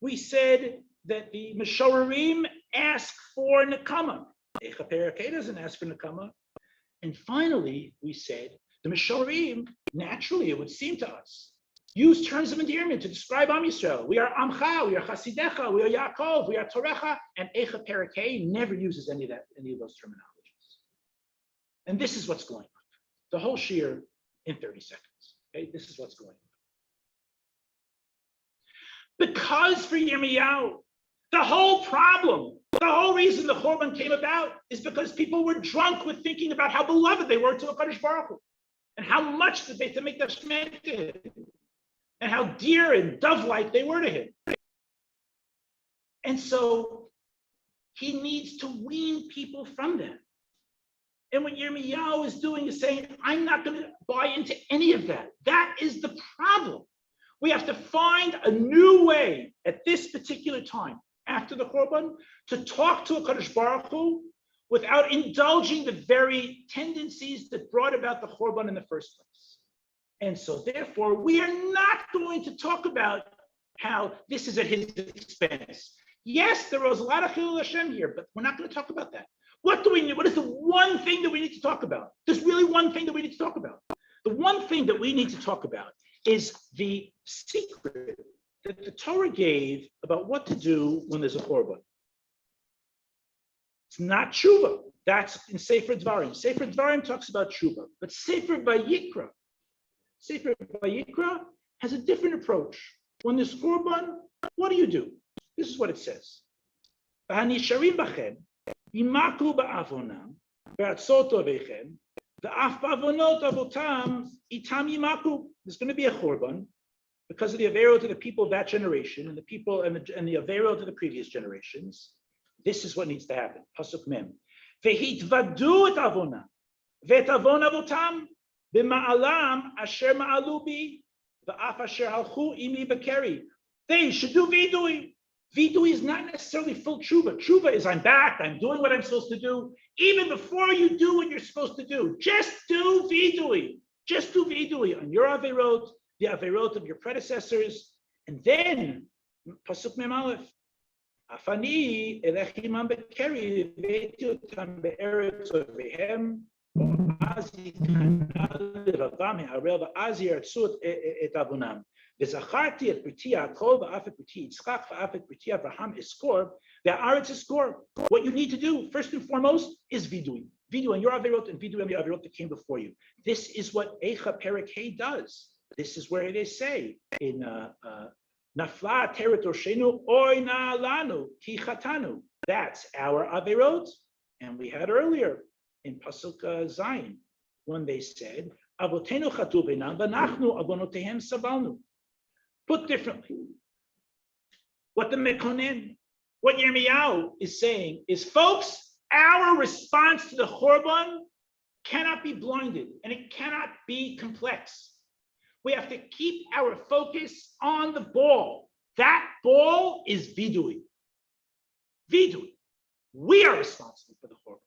We said that the Mishorim ask for Nekama. Eichah Parak Hey doesn't ask for Nekama. And finally, we said the Mishorim, naturally, it would seem to us, use terms of endearment to describe Am Yisrael. We are Amcha, we are Chasidecha, we are Yaakov, we are Torecha, and Eichah Parak Hey never uses any of those terminologies. And this is what's going on. The whole shiur in 30 seconds. Okay, this is what's going on. Because for Yirmiyahu, the whole problem, the whole reason the Churban came about is because people were drunk with thinking about how beloved they were to a Kadosh Baruch Hu, and how much did they to make Mikdash meant to him, and how dear and dove-like they were to him. And so he needs to wean people from them. And what Yirmiyahu is doing is saying, I'm not going to buy into any of that. That is the problem. We have to find a new way at this particular time, after the Churban, to talk to a Kadosh Baruch Hu without indulging the very tendencies that brought about the Churban in the first place. And so therefore, we are not going to talk about how this is at his expense. Yes, there was a lot of Chilul Hashem here, but we're not going to talk about that. What do we need? What is the one thing that we need to talk about? There's really one thing that we need to talk about. The one thing that we need to talk about is the secret that the Torah gave about what to do when there's a Churban. It's not tshuva. That's in Sefer Dvarim. Sefer Dvarim talks about tshuva, but Sefer Vayikra has a different approach. When there's Churban, what do? This is what it says. V'hanisharim bachem yimaklu ba'avonam ve'atzot ovechem ve'af ba'avonot avotam itam yimaklu. There's going to be a Churban because of the averot of the people of that generation and the people and the averot of the previous generations. This is what needs to happen. Pasuk Mem. Vehitvadu et avonam ve'et avon avotam b'ma'alam asher ma'alu bi ve'af asher halchu imi b'keri. They should do vidui. Vidui is not necessarily full tshuva. Tshuva is I'm back, I'm doing what I'm supposed to do. Even before you do what you're supposed to do, just do vidui. Just do vidui on your averot, the averot of your predecessors. And then, Pasuk Mem Aleph, Afani elechimam bekeri ve'etutam be'eretz ovehem azi kanal levavam ha'arel va'azi yartzut et avonam. V'zacharti et briti Yaakov v'af et briti Yitzchak v'af et briti Avraham eskor ve'aretz eskor. What you need to do first and foremost is vidui. Vidui on your averot and vidui on the averot that came before you. This is what Eichah Parak Hey does. This is where they say in Nafla teret orshenu oina lanu ki chatanu. That's our averot. And we had earlier in Pasuk Zayin when they said avotenu chatu beinam v'nachnu avonotehem savalnu. Put differently, what the Mekonen, what Yirmiyahu is saying is, folks, our response to the Churban cannot be blinded and it cannot be complex. We have to keep our focus on the ball. That ball is vidui. Vidui. We are responsible for the Churban.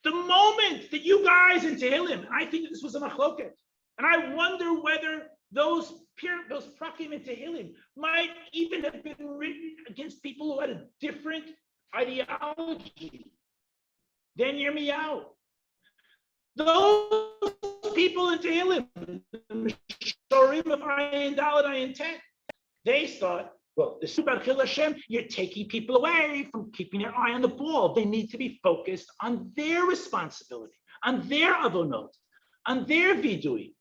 The moment that you guys in Tehillim, I think this was a machloket, and I wonder whether those prakim in Tehillim might even have been written against people who had a different ideology than Yirmiyahu. Those people in Tehillim, the Shorim of Ayin Dalet Ayin Tet, they thought, well, this is about Chil Hashem, you're taking people away from keeping their eye on the ball. They need to be focused on their responsibility, on their avonot, on their vidui.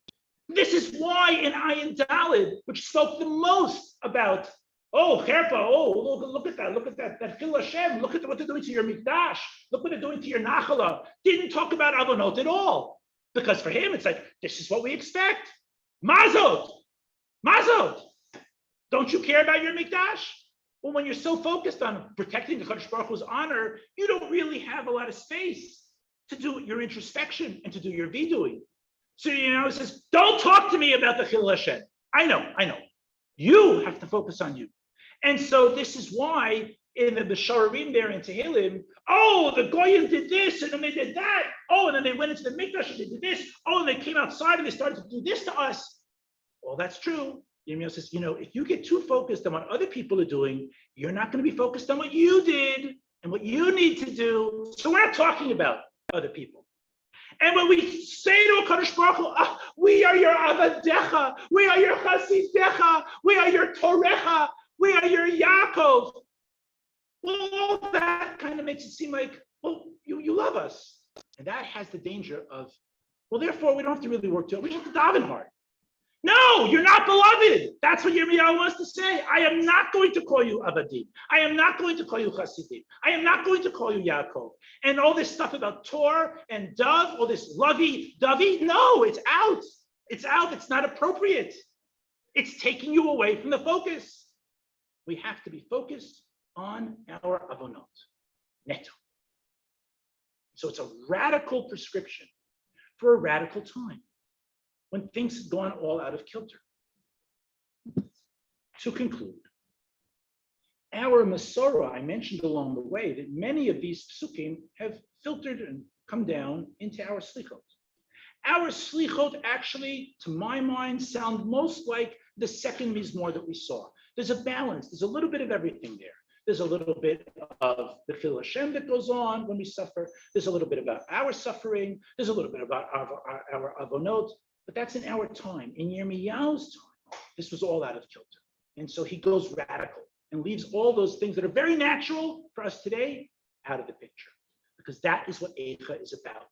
This is why in Ayin Dalet, which spoke the most about, oh, Herpa, oh, look at that Chil Hashem, look at what they're doing to your Mikdash, look what they're doing to your Nachala, didn't talk about avonot at all. Because for him, it's like, this is what we expect. Mazot. Don't you care about your Mikdash? Well, when you're so focused on protecting the Kadosh Baruch Hu's honor, you don't really have a lot of space to do your introspection and to do your vidui. So, it says, don't talk to me about the Chil Hashem. I know. You have to focus on you. And so this is why in the Sharim there in Tehillim, oh, the Goyim did this, and then they did that. Oh, and then they went into the Mikdash and they did this. Oh, and they came outside and they started to do this to us. Well, that's true. Yirmiyahu says, if you get too focused on what other people are doing, you're not going to be focused on what you did and what you need to do. So we're not talking about other people. And when we say to HaKadosh Baruch Hu, we are your Avadecha, we are your Chasidecha, we are your Torecha, we are your Yaakov. Well, all that kind of makes it seem like, well, you love us. And that has the danger of, well, therefore, we don't have to really work together. We just have to daven hard. No, you're not beloved. That's what Yirmiyahu wants to say. I am not going to call you Avadim. I am not going to call you Chasidim. I am not going to call you Yaakov. And all this stuff about Tor and Dove, all this lovey-dovey, no, it's out. It's out. It's not appropriate. It's taking you away from the focus. We have to be focused on our avonot, neto. So it's a radical prescription for a radical time, when things have gone all out of kilter. To conclude, our Masorah, I mentioned along the way that many of these psukim have filtered and come down into our slichot. Our slichot actually, to my mind, sound most like the second mizmor that we saw. There's a balance, there's a little bit of everything there. There's a little bit of the Chil Hashem that goes on when we suffer. There's a little bit about our suffering. There's a little bit about our avonot. But that's in our time. In Yirmiyahu's time, this was all out of kilter. And so he goes radical and leaves all those things that are very natural for us today out of the picture. Because that is what Eichah is about.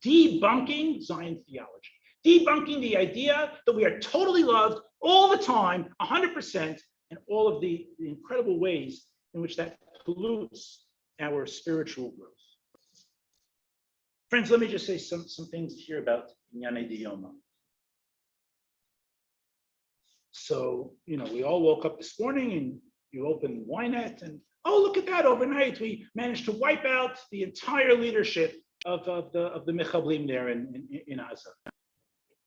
Debunking Zion theology. Debunking the idea that we are totally loved all the time, 100%, and all of the incredible ways in which that pollutes our spiritual growth. Friends, let me just say some things here about Inyane Diyoma. So, we all woke up this morning and you open Ynet and, oh, look at that, overnight we managed to wipe out the entire leadership of the Mechablim there in Gaza.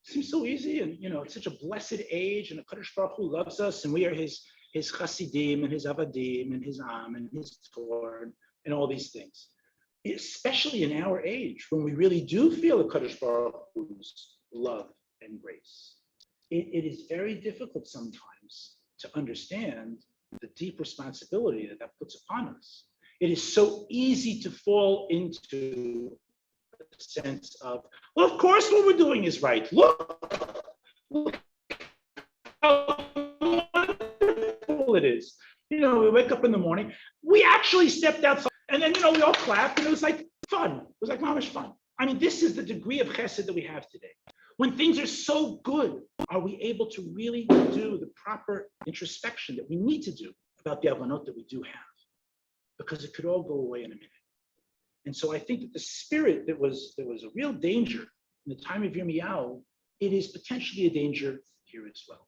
Seems so easy, and it's such a blessed age, and the Kadosh Baruch Hu loves us, and we are his Chasidim and his Avadim and his Am and his Torah and all these things. Especially in our age, when we really do feel the Kadosh Baruch Hu's love and grace. It is very difficult sometimes to understand the deep responsibility that puts upon us. It is so easy to fall into a sense of, well, of course what we're doing is right. Look how wonderful it is. We wake up in the morning, we actually stepped outside, and then, we all clapped, and it was like fun. It was like mamish fun. I mean, this is the degree of chesed that we have today. When things are so good, are we able to really do the proper introspection that we need to do about the avonot that we do have? Because it could all go away in a minute. And so I think that the spirit that was a real danger in the time of Yirmiyahu, it is potentially a danger here as well.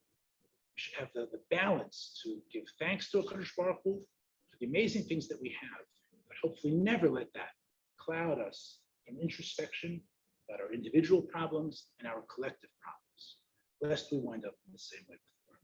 We should have the balance to give thanks to HaKadosh Baruch Hu for the amazing things that we have, but hopefully never let that cloud us from introspection about our individual problems and our collective problems, lest we wind up in the same way before.